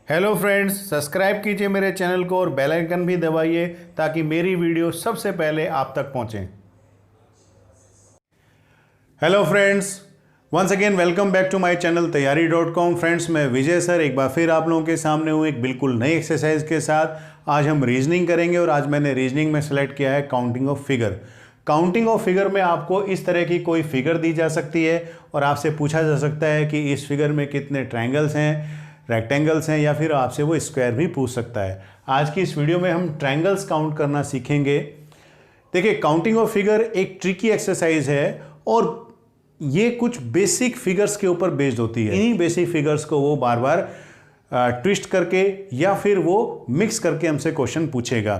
Hello friends, subscribe कीजिए मेरे channel को और बेल आइकन भी दबाइए ताकि मेरी वीडियो सबसे पहले आप तक पहुंचे। Hello friends, once again welcome back to my channel तैयारी.com। फ्रेंड्स, मैं विजय सर एक बार फिर आप लोगों के सामने हूँ एक बिल्कुल नई एक्सरसाइज के साथ। आज हम रीजनिंग करेंगे और आज मैंने रीजनिंग में सेलेक्ट किया है counting of figure. Counting of figure में आपको इस तरह की कोई फिगर दी जा सकती है और आपसे पूछा जा सकता है कि इस फिगर में कितने ट्रायंगल्स हैं, रेक्टेंगल्स हैं, या फिर आपसे वो स्क्वायर भी पूछ सकता है। आज की इस वीडियो में हम ट्रायंगल्स काउंट करना सीखेंगे। देखिए, काउंटिंग ऑफ फिगर एक ट्रिकी एक्सरसाइज है और ये कुछ बेसिक फिगर्स के ऊपर बेस्ड होती है। इन्हीं बेसिक फिगर्स को वो बार बार ट्विस्ट करके या फिर वो मिक्स करके हमसे क्वेश्चन पूछेगा।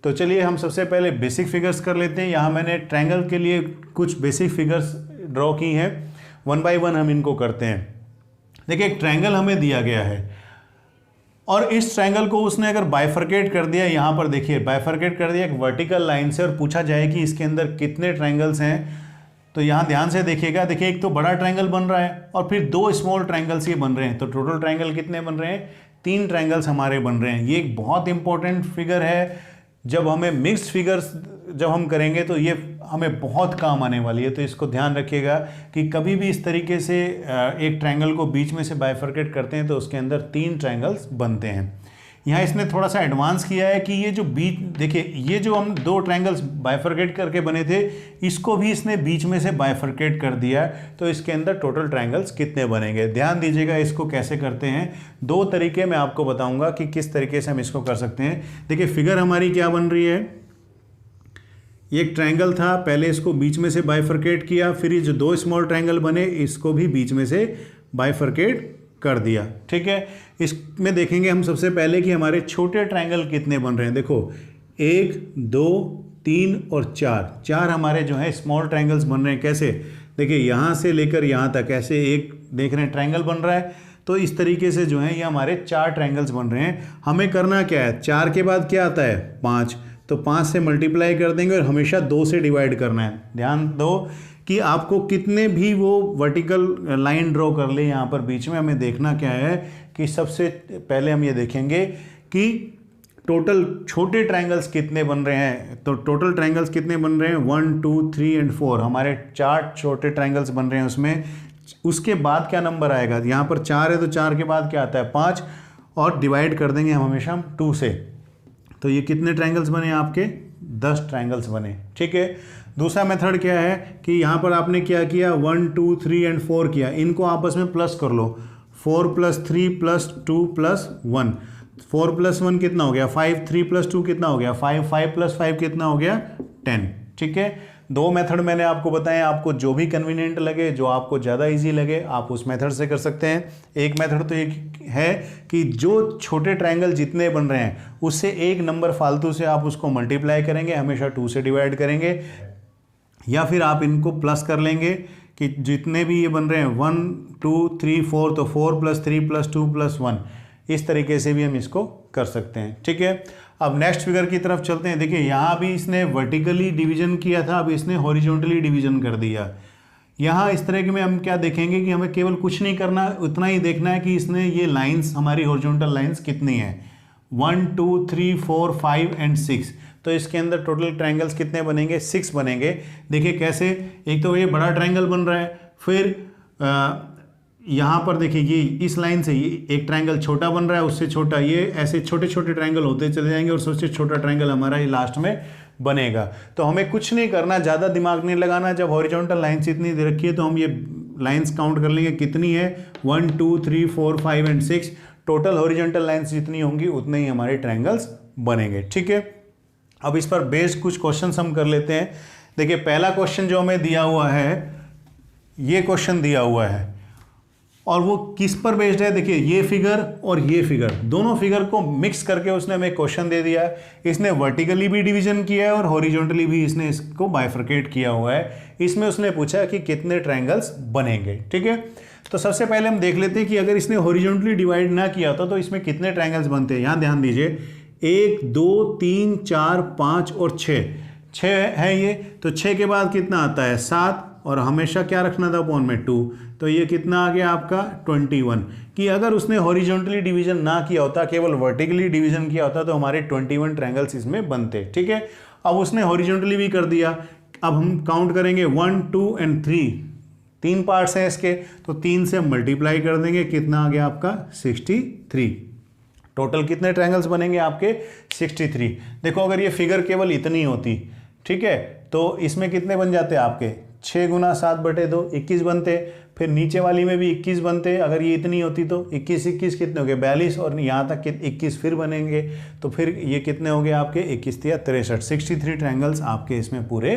तो चलिए हम सबसे पहले बेसिक फिगर्स कर लेते हैं। यहाँ मैंने ट्रायंगल के लिए कुछ बेसिक फिगर्स ड्रॉ की हैं। वन बाय वन हम इनको करते हैं। देखिए, एक ट्रायंगल हमें दिया गया है और इस ट्रायंगल को उसने अगर बाइफरकेट कर दिया, यहाँ पर देखिए बाइफरकेट कर दिया एक वर्टिकल लाइन से, और पूछा जाए कि इसके अंदर कितने ट्रायंगल्स हैं, तो यहाँ ध्यान से देखिएगा। देखिए, एक तो बड़ा ट्रायंगल बन रहा है और फिर दो स्मॉल ट्रायंगल्स ये बन रहे हैं। तो टोटल ट्रायंगल कितने बन रहे हैं? 3 ट्रायंगल्स हमारे बन रहे हैं। ये एक बहुत इंपॉर्टेंट फिगर है। जब हमें मिक्स्ड फिगर्स जब हम करेंगे तो ये हमें बहुत काम आने वाली है। तो इसको ध्यान रखिएगा कि कभी भी इस तरीके से एक ट्रायंगल को बीच में से बाइफरकेट करते हैं तो उसके अंदर 3 ट्रायंगल्स बनते हैं। यहाँ इसने थोड़ा सा एडवांस किया है कि ये जो बीच, देखिए ये जो हम 2 ट्रायंगल्स बाइफरकेट करके बने थे, इसको भी इसने बीच में से बाइफरकेट कर दिया। तो इसके अंदर टोटल ट्रायंगल्स कितने बनेंगे, ध्यान दीजिएगा। इसको कैसे करते हैं, 2 तरीके मैं आपको बताऊंगा कि किस तरीके से हम इसको कर सकते हैं। देखिए, फिगर हमारी क्या बन रही है, एक ट्रायंगल था, पहले इसको बीच में से बाइफरकेट किया, फिर ये जो 2 स्मॉल ट्रायंगल बने इसको भी बीच में से बाइफरकेट कर दिया। ठीक है, इसमें देखेंगे हम सबसे पहले कि हमारे छोटे ट्रायंगल कितने बन रहे हैं। देखो 1, 2, 3 और 4 हमारे जो है स्मॉल ट्रायंगल्स बन रहे हैं। कैसे? देखिए, यहाँ से लेकर यहाँ तक ऐसे एक देख रहे हैं ट्रायंगल बन रहा है। तो इस तरीके से जो है ये हमारे 4 ट्रायंगल्स बन रहे हैं। हमें करना क्या है, 4 के बाद क्या आता है, 5। तो 5 से मल्टीप्लाई कर देंगे और हमेशा 2 से डिवाइड करना है। ध्यान दो कि आपको कितने भी वो वर्टिकल लाइन ड्रॉ कर ले यहाँ पर बीच में, हमें देखना क्या है कि सबसे पहले हम ये देखेंगे कि टोटल छोटे ट्रायंगल्स कितने बन रहे हैं। तो टोटल ट्रायंगल्स कितने बन रहे हैं, 1, 2, 3 एंड 4 हमारे 4 छोटे ट्रायंगल्स बन रहे हैं उसमें। उसके बाद क्या नंबर आएगा, यहाँ पर 4 है तो 4 के बाद क्या आता है, 5, और डिवाइड कर देंगे हम हमेशा 2 से। तो ये कितने ट्रायंगल्स बने आपके, 10 ट्रायंगल्स बने। ठीक है, दूसरा मेथड क्या है कि यहाँ पर आपने क्या किया, 1, 2, 3 एंड 4 किया, इनको आपस में प्लस कर लो। 4 + 3 + 2 + 1, 4 + 1 कितना हो गया 5, 3 + 2 कितना हो गया 5, 5 + 5 कितना हो गया 10। ठीक है, 2 मेथड मैंने आपको बताए, आपको जो भी कन्वीनियंट लगे, जो आपको ज़्यादा इजी लगे, आप उस मेथड से कर सकते हैं। एक मेथड तो ये है कि जो छोटे ट्रायंगल जितने बन रहे हैं उससे एक नंबर फालतू से आप उसको मल्टीप्लाई करेंगे, हमेशा 2 से डिवाइड करेंगे, या फिर आप इनको प्लस कर लेंगे कि जितने भी ये बन रहे हैं 1, 2, 3, 4, तो 4 + 3 + 2 + 1, इस तरीके से भी हम इसको कर सकते हैं। ठीक है, अब नेक्स्ट फिगर की तरफ चलते हैं। देखिए, यहाँ भी इसने वर्टिकली डिवीजन किया था, अब इसने हॉरिजॉन्टली डिवीजन कर दिया। यहाँ इस तरह के में हम क्या देखेंगे कि हमें केवल कुछ नहीं करना, उतना ही देखना है कि इसने ये लाइंस, हमारी हॉरिजॉन्टल लाइंस कितनी हैं, 1, 2, 3, 4, 5 एंड 6। तो इसके अंदर टोटल ट्रायंगल्स कितने बनेंगे, 6 बनेंगे। देखिए कैसे, एक तो ये बड़ा ट्रायंगल बन रहा है, फिर यहाँ पर देखिए ये इस लाइन से ये एक ट्रायंगल छोटा बन रहा है, उससे छोटा, ये ऐसे छोटे छोटे ट्रायंगल होते चले जाएंगे और सबसे छोटा ट्रायंगल हमारा ये लास्ट में बनेगा। तो हमें कुछ नहीं करना, ज़्यादा दिमाग नहीं लगाना। जब हॉरिजॉन्टल लाइन्स इतनी दे रखी है तो हम ये लाइन्स काउंट कर लेंगे कितनी है, 1, 2, 3, 4, 5 एंड 6। टोटल हॉरिजॉन्टल लाइन्स जितनी होंगी उतने ही हमारे ट्रायंगल्स बनेंगे। ठीक है, अब इस पर बेस्ड कुछ क्वेश्चंस हम कर लेते हैं। देखिए, पहला क्वेश्चन जो हमें दिया हुआ है, ये क्वेश्चन दिया हुआ है और वो किस पर बेस्ड है, देखिए ये फिगर और ये फिगर, दोनों फिगर को मिक्स करके उसने हमें क्वेश्चन दे दिया है। इसने वर्टिकली भी डिवीजन किया है और हॉरिजॉन्टली भी इसने इसको बाइफरकेट किया हुआ है। इसमें उसने पूछा कि कितने ट्रायंगल्स बनेंगे। ठीक है, तो सबसे पहले हम देख लेते हैं कि अगर इसने हॉरिजॉन्टली डिवाइड ना किया होता तो इसमें कितने ट्रायंगल्स बनते हैं। यहाँ ध्यान दीजिए, 1, 2, 3, 4, 5 और 6 है ये। तो 6 के बाद कितना आता है, 7, और हमेशा क्या रखना था अपॉन में 2, तो ये कितना आ गया आपका 21। कि अगर उसने हॉरिजॉन्टली डिवीजन ना किया होता, केवल वर्टिकली डिवीजन किया होता, तो हमारे 21 ट्रायंगल्स इसमें बनते। ठीक है, अब उसने हॉरिजॉन्टली भी कर दिया। अब हम काउंट करेंगे 1, 2 एंड 3, 3 पार्ट्स हैं इसके, तो 3 से मल्टीप्लाई कर देंगे, कितना आ गया आपका 63। टोटल कितने ट्रायंगल्स बनेंगे आपके 63। देखो अगर ये फिगर केवल इतनी होती, ठीक है, तो इसमें कितने बन जाते आपके 6 गुना 7/2 21 बनते। फिर नीचे वाली में भी 21 बनते। अगर ये इतनी होती तो 21 21 कितने हो गए 42, और यहाँ तक 21 फिर बनेंगे, तो फिर ये कितने हो गए आपके 21 या 63, 63 ट्रायंगल्स आपके इसमें पूरे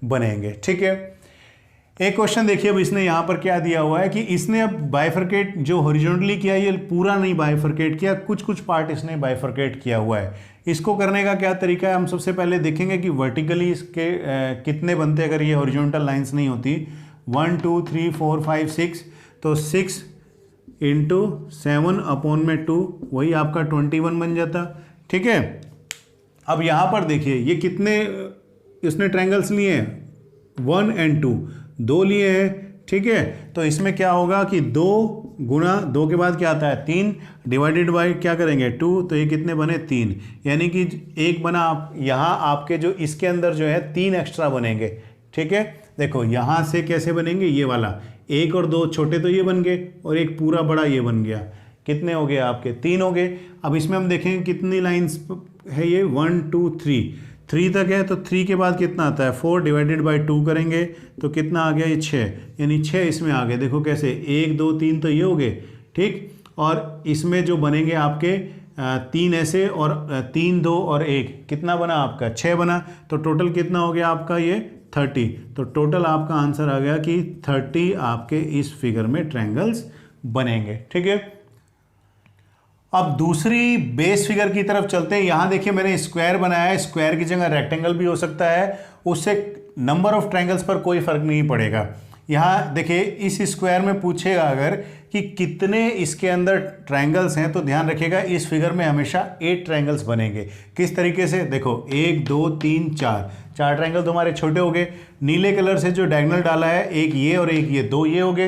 बनेंगे। ठीक है, एक क्वेश्चन देखिए, अब इसने यहाँ पर क्या दिया हुआ है कि इसने अब बाइफरकेट जो हॉरिजॉन्टली किया, ये पूरा नहीं बाइफरकेट किया, कुछ कुछ पार्ट इसने बाइफरकेट किया हुआ है। इसको करने का क्या तरीका है, हम सबसे पहले देखेंगे कि वर्टिकली इसके कितने बनते अगर ये हॉरिजॉन्टल लाइंस नहीं होती। 1 2 3 4 5 6, तो 6 इंटू 7 अपॉन में 2, वही आपका 21 बन जाता। ठीक है, अब यहाँ पर देखिए ये कितने इसने ट्रायंगल्स लिए हैं, 1 एंड 2, 2 लिए हैं। ठीक है, तो इसमें क्या होगा कि 2 गुना 2 के बाद क्या आता है 3, डिवाइडेड बाय क्या करेंगे 2, तो ये कितने बने 3, यानी कि एक बना। आप यहाँ आपके जो इसके अंदर जो है 3 एक्स्ट्रा बनेंगे। ठीक है, देखो यहाँ से कैसे बनेंगे, ये वाला 1 और 2 छोटे तो ये बन गए, और एक पूरा बड़ा ये बन गया, कितने हो गए आपके 3 हो गए। अब इसमें हम देखेंगे कितनी लाइन्स है, ये 1 2 3 तक है, तो 3 के बाद कितना आता है 4 डिवाइडेड बाय 2 करेंगे तो कितना आ गया ये 6, यानी 6 इसमें आ गए। देखो कैसे 1 2 3 तो ये हो गए। ठीक, और इसमें जो बनेंगे आपके 3 ऐसे, और 3 2 और 1 कितना बना आपका 6 बना, तो टोटल कितना हो गया आपका ये 30। तो टोटल आपका आंसर आ गया कि 30 आपके इस फिगर में ट्रायंगल्स बनेंगे। ठीक है, अब दूसरी बेस फिगर की तरफ चलते हैं। यहां देखिए मैंने स्क्वायर बनाया है, स्क्वायर की जगह रेक्टेंगल भी हो सकता है, उससे नंबर ऑफ ट्रायंगल्स पर कोई फर्क नहीं पड़ेगा। यहां देखिए इस स्क्वायर में पूछेगा अगर कि कितने इसके अंदर ट्रायंगल्स हैं, तो ध्यान रखिएगा इस फिगर में हमेशा 8 ट्रायंगल्स बनेंगे। किस तरीके से, देखो 1 2 3 4 ट्रायंगल तो हमारे छोटे हो गए। नीले कलर से जो डायगोनल डाला है, एक ये और एक ये, 2 ये हो गए।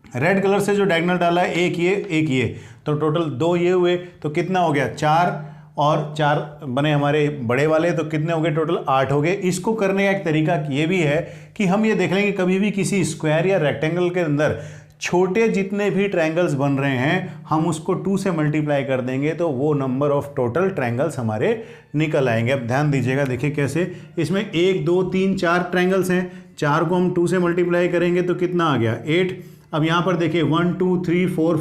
रेड कलर से जो डायगोनल डाला है, एक ये, तो टोटल 2 ये हुए, तो कितना हो गया 4 और 4 बने हमारे बड़े वाले, तो कितने हो गए टोटल 8 हो गए। इसको करने का एक तरीका ये भी है कि हम ये देख लेंगे कभी भी किसी स्क्वायर या रेक्टेंगल के अंदर छोटे जितने भी ट्रायंगल्स बन रहे हैं, हम उसको 2 से मल्टीप्लाई कर देंगे, तो वो नंबर ऑफ टोटल ट्रायंगल्स हमारे निकल आएंगे। अब ध्यान दीजिएगा, देखिए कैसे, इसमें 1 2 3 4 ट्रायंगल्स हैं, 4 को हम 2 से मल्टीप्लाई करेंगे तो कितना आ गया 8। अब यहाँ पर देखिए 1 2 3 4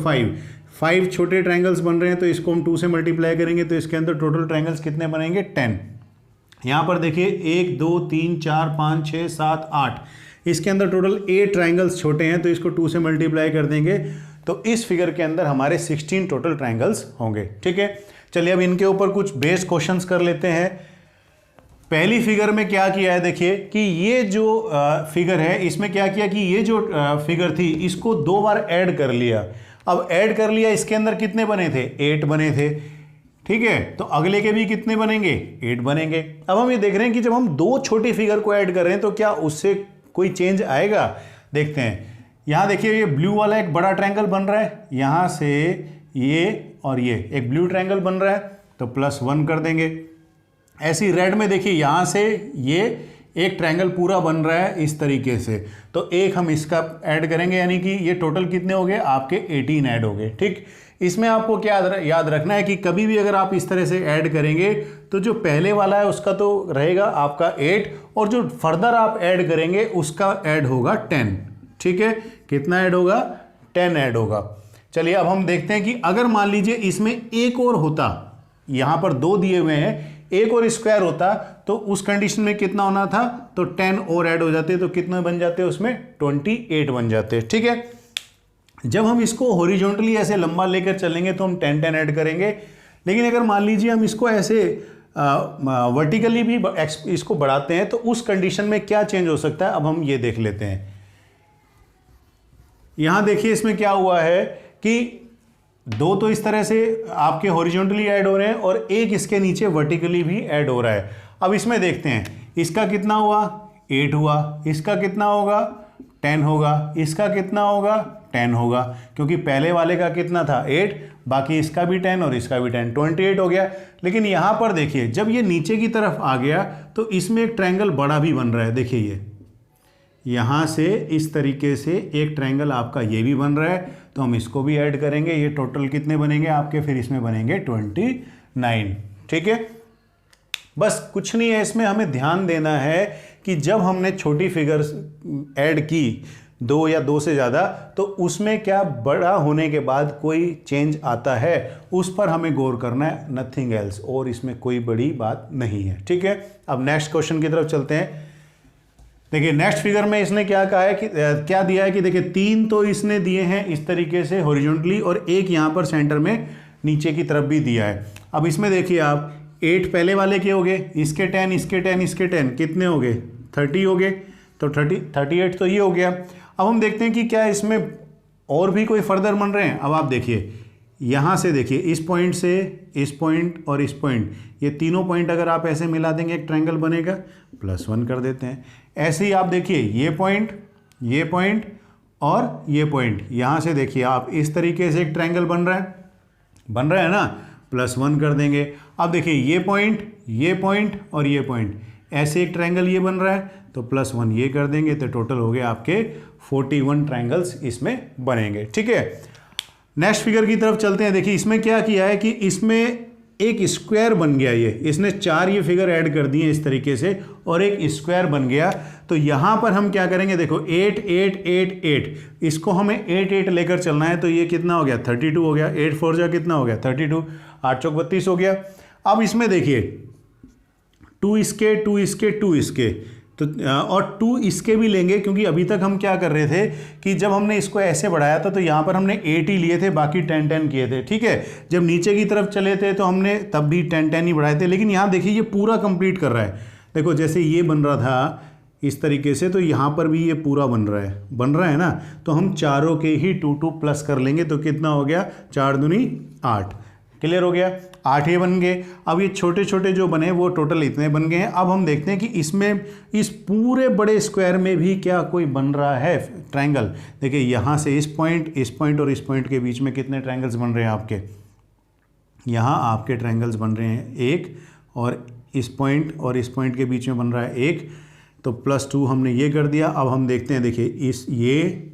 5 छोटे ट्रायंगल्स बन रहे हैं, तो इसको हम 2 से मल्टीप्लाई करेंगे तो इसके अंदर टोटल ट्रायंगल्स कितने बनेंगे 10। यहाँ पर देखिए 1 2 3 4 5 6 7 8, इसके अंदर टोटल 8 ट्रायंगल्स छोटे हैं, तो इसको 2 से मल्टीप्लाई कर देंगे, तो इस फिगर के अंदर हमारे 16 टोटल ट्रायंगल्स होंगे। ठीक है, चलिए अब इनके ऊपर कुछ बेस क्वेश्चंस कर लेते हैं। पहली फिगर में क्या किया है, देखिए कि ये जो फिगर है इसमें क्या किया कि ये जो फिगर थी इसको 2 बार ऐड कर लिया। अब ऐड कर लिया, इसके अंदर कितने बने थे 8 बने थे। ठीक है, तो अगले के भी कितने बनेंगे 8 बनेंगे। अब हम ये देख रहे हैं कि जब हम 2 छोटी फिगर को ऐड कर रहे हैं तो क्या उससे कोई चेंज आएगा, देखते हैं। यहाँ देखिए ये ब्लू वाला एक बड़ा ट्रायंगल बन रहा है, यहाँ से ये और ये एक ब्लू ट्रायंगल बन रहा है, तो +1 कर देंगे। ऐसी रेड में देखिए यहाँ से ये एक ट्रायंगल पूरा बन रहा है इस तरीके से, तो एक हम इसका ऐड करेंगे, यानी कि ये टोटल कितने हो गए आपके 18 ऐड हो गए। ठीक, इसमें आपको क्या याद रखना है कि कभी भी अगर आप इस तरह से ऐड करेंगे तो जो पहले वाला है उसका तो रहेगा आपका 8, और जो फर्दर आप ऐड करेंगे उसका ऐड होगा 10। ठीक है, कितना ऐड होगा 10 ऐड होगा। चलिए अब हम देखते हैं कि अगर मान लीजिए इसमें एक और होता, यहाँ पर 2 दिए हुए हैं, एक और स्क्वायर होता तो उस कंडीशन में कितना होना था, तो 10 और ऐड हो जाते, तो कितने बन जाते उसमें 28 बन जाते। ठीक है, जब हम इसको हॉरिजॉन्टली ऐसे लंबा लेकर चलेंगे तो हम 10 ऐड करेंगे, लेकिन अगर मान लीजिए हम इसको ऐसे वर्टिकली भी इसको बढ़ाते हैं तो उस कंडीशन में क्या चेंज हो सकता है, अब हम ये देख लेते हैं। यहां देखिए इसमें क्या हुआ है कि 2 तो इस तरह से आपके हॉरिजॉन्टली ऐड हो रहे हैं और एक इसके नीचे वर्टिकली भी ऐड हो रहा है। अब इसमें देखते हैं इसका कितना हुआ, 8 हुआ, इसका कितना होगा 10 होगा, इसका कितना होगा 10 होगा, क्योंकि पहले वाले का कितना था 8, बाकी इसका भी 10 और इसका भी 10, 28 हो गया। लेकिन यहाँ पर देखिए जब ये नीचे की तरफ आ गया तो इसमें एक ट्रायंगल बड़ा भी बन रहा है। देखिए ये यहाँ से इस तरीके से एक ट्रायंगल आपका ये भी बन रहा है, तो हम इसको भी ऐड करेंगे। ये टोटल कितने बनेंगे आपके, फिर इसमें बनेंगे 29। ठीक है, बस कुछ नहीं है इसमें, हमें ध्यान देना है कि जब हमने छोटी फिगर्स ऐड की 2 या 2 से ज़्यादा, तो उसमें क्या बड़ा होने के बाद कोई चेंज आता है, उस पर हमें गौर करना है, नथिंग एल्स, और इसमें कोई बड़ी बात नहीं है। ठीक है, अब नेक्स्ट क्वेश्चन की तरफ चलते हैं। देखिए नेक्स्ट फिगर में इसने क्या कहा है कि क्या दिया है कि देखिए 3 तो इसने दिए हैं इस तरीके से हॉरिजॉन्टली, और एक यहाँ पर सेंटर में नीचे की तरफ भी दिया है। अब इसमें देखिए आप 8 पहले वाले के हो गए, इसके 10, इसके 10, इसके 10, कितने हो गए 30 हो गए, तो 38 तो ये हो गया। अब हम देखते हैं कि क्या इसमें और भी कोई फर्दर बन रहे हैं। अब आप देखिए यहाँ से, देखिए इस पॉइंट से इस पॉइंट और इस पॉइंट, ये तीनों पॉइंट अगर आप ऐसे मिला देंगे एक ट्रायंगल बनेगा, +1 कर देते हैं। ऐसे ही आप देखिए ये पॉइंट और ये पॉइंट, यहाँ से देखिए आप इस तरीके से एक ट्रायंगल बन रहा है ना, +1 कर देंगे। अब देखिए ये पॉइंट और ये पॉइंट, ऐसे एक ट्रायंगल ये बन रहा है, तो +1 ये कर देंगे, तो टोटल हो गए आपके 41 ट्रायंगल्स इसमें बनेंगे। ठीक है, नेक्स्ट फिगर की तरफ चलते हैं। देखिए इसमें क्या किया है कि इसमें एक स्क्वायर बन गया, ये इसने 4 ये फिगर ऐड कर दिए इस तरीके से और एक स्क्वायर बन गया। तो यहाँ पर हम क्या करेंगे, देखो 8 8 8 8, इसको हमें 8 8 लेकर चलना है, तो ये कितना हो गया 32 हो गया, 8 4 जा कितना हो गया 32, 8 चौक 32 हो गया। अब इसमें देखिए 2 इसके 2 इसके 2 इसके, तो और 2 इसके भी लेंगे, क्योंकि अभी तक हम क्या कर रहे थे कि जब हमने इसको ऐसे बढ़ाया था तो यहाँ पर हमने 8 ही लिए थे, बाकी 10 10 किए थे। ठीक है, जब नीचे की तरफ चले थे तो हमने तब भी 10 10 ही बढ़ाए थे, लेकिन यहाँ देखिए ये पूरा कंप्लीट कर रहा है। देखो जैसे ये बन रहा था इस तरीके से, तो यहाँ पर भी ये पूरा बन रहा है ना, तो हम चारों के ही 2 2 प्लस कर लेंगे, तो कितना हो गया 4 दूनी 8, क्लियर हो गया, 8 ये बन गए। अब ये छोटे छोटे जो बने वो टोटल इतने बन गए हैं। अब हम देखते हैं कि इसमें इस पूरे बड़े स्क्वायर में भी क्या कोई बन रहा है ट्रायंगल। देखिए यहाँ से इस पॉइंट और इस पॉइंट के बीच में कितने ट्रायंगल्स बन रहे हैं आपके, यहाँ आपके ट्रायंगल्स बन रहे हैं 1, और इस पॉइंट और इस पॉइंट के बीच में बन रहा है 1, तो +2 हमने ये कर दिया। अब हम देखते हैं, देखिए ये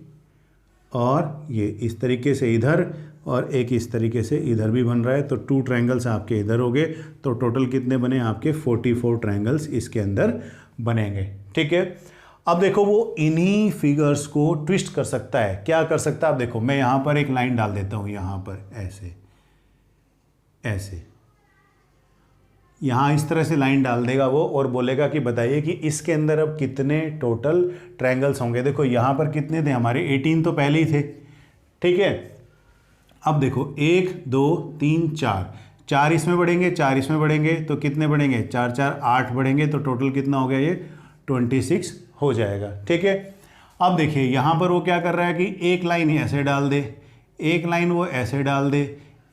और ये इस तरीके से इधर, और एक इस तरीके से इधर भी बन रहा है, तो 2 ट्रायंगल्स आपके इधर हो गए, तो टोटल कितने बने आपके 44 ट्रायंगल्स इसके अंदर बनेंगे। ठीक है, अब देखो वो इन्हीं फिगर्स को ट्विस्ट कर सकता है। क्या कर सकता है, अब देखो मैं यहाँ पर एक लाइन डाल देता हूँ, यहाँ पर ऐसे यहाँ इस तरह से लाइन डाल देगा वो, और बोलेगा कि बताइए कि इसके अंदर अब कितने टोटल ट्रायंगल्स होंगे। देखो यहाँ पर कितने थे हमारे, 18 तो पहले ही थे। ठीक है, अब देखो 1 2 3 4, 4 इसमें बढ़ेंगे, 4 इसमें बढ़ेंगे, तो कितने बढ़ेंगे 4 4 8 बढ़ेंगे, तो टोटल कितना हो गया ये 26 हो जाएगा। ठीक है, अब देखिए यहाँ पर वो क्या कर रहा है कि एक लाइन ऐसे डाल दे, एक लाइन वो ऐसे डाल दे,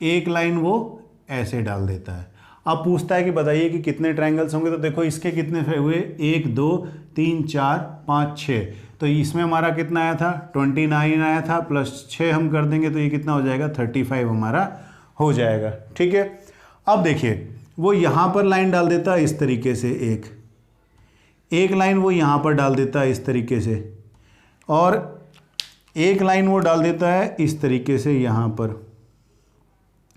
एक लाइन वो ऐसे डाल देता है। अब पूछता है कि बताइए कि कितने ट्रायंगल्स होंगे, तो देखो इसके कितने हुए 1 2 3 4 5 6, तो इसमें हमारा कितना आया था 29 आया था, +6 हम कर देंगे तो ये कितना हो जाएगा 35 हमारा हो जाएगा। ठीक है, अब देखिए वो यहाँ पर लाइन डाल देता है इस तरीके से, एक लाइन वो यहाँ पर डाल देता है इस तरीके से, और एक लाइन वो डाल देता है इस तरीके से यहाँ पर,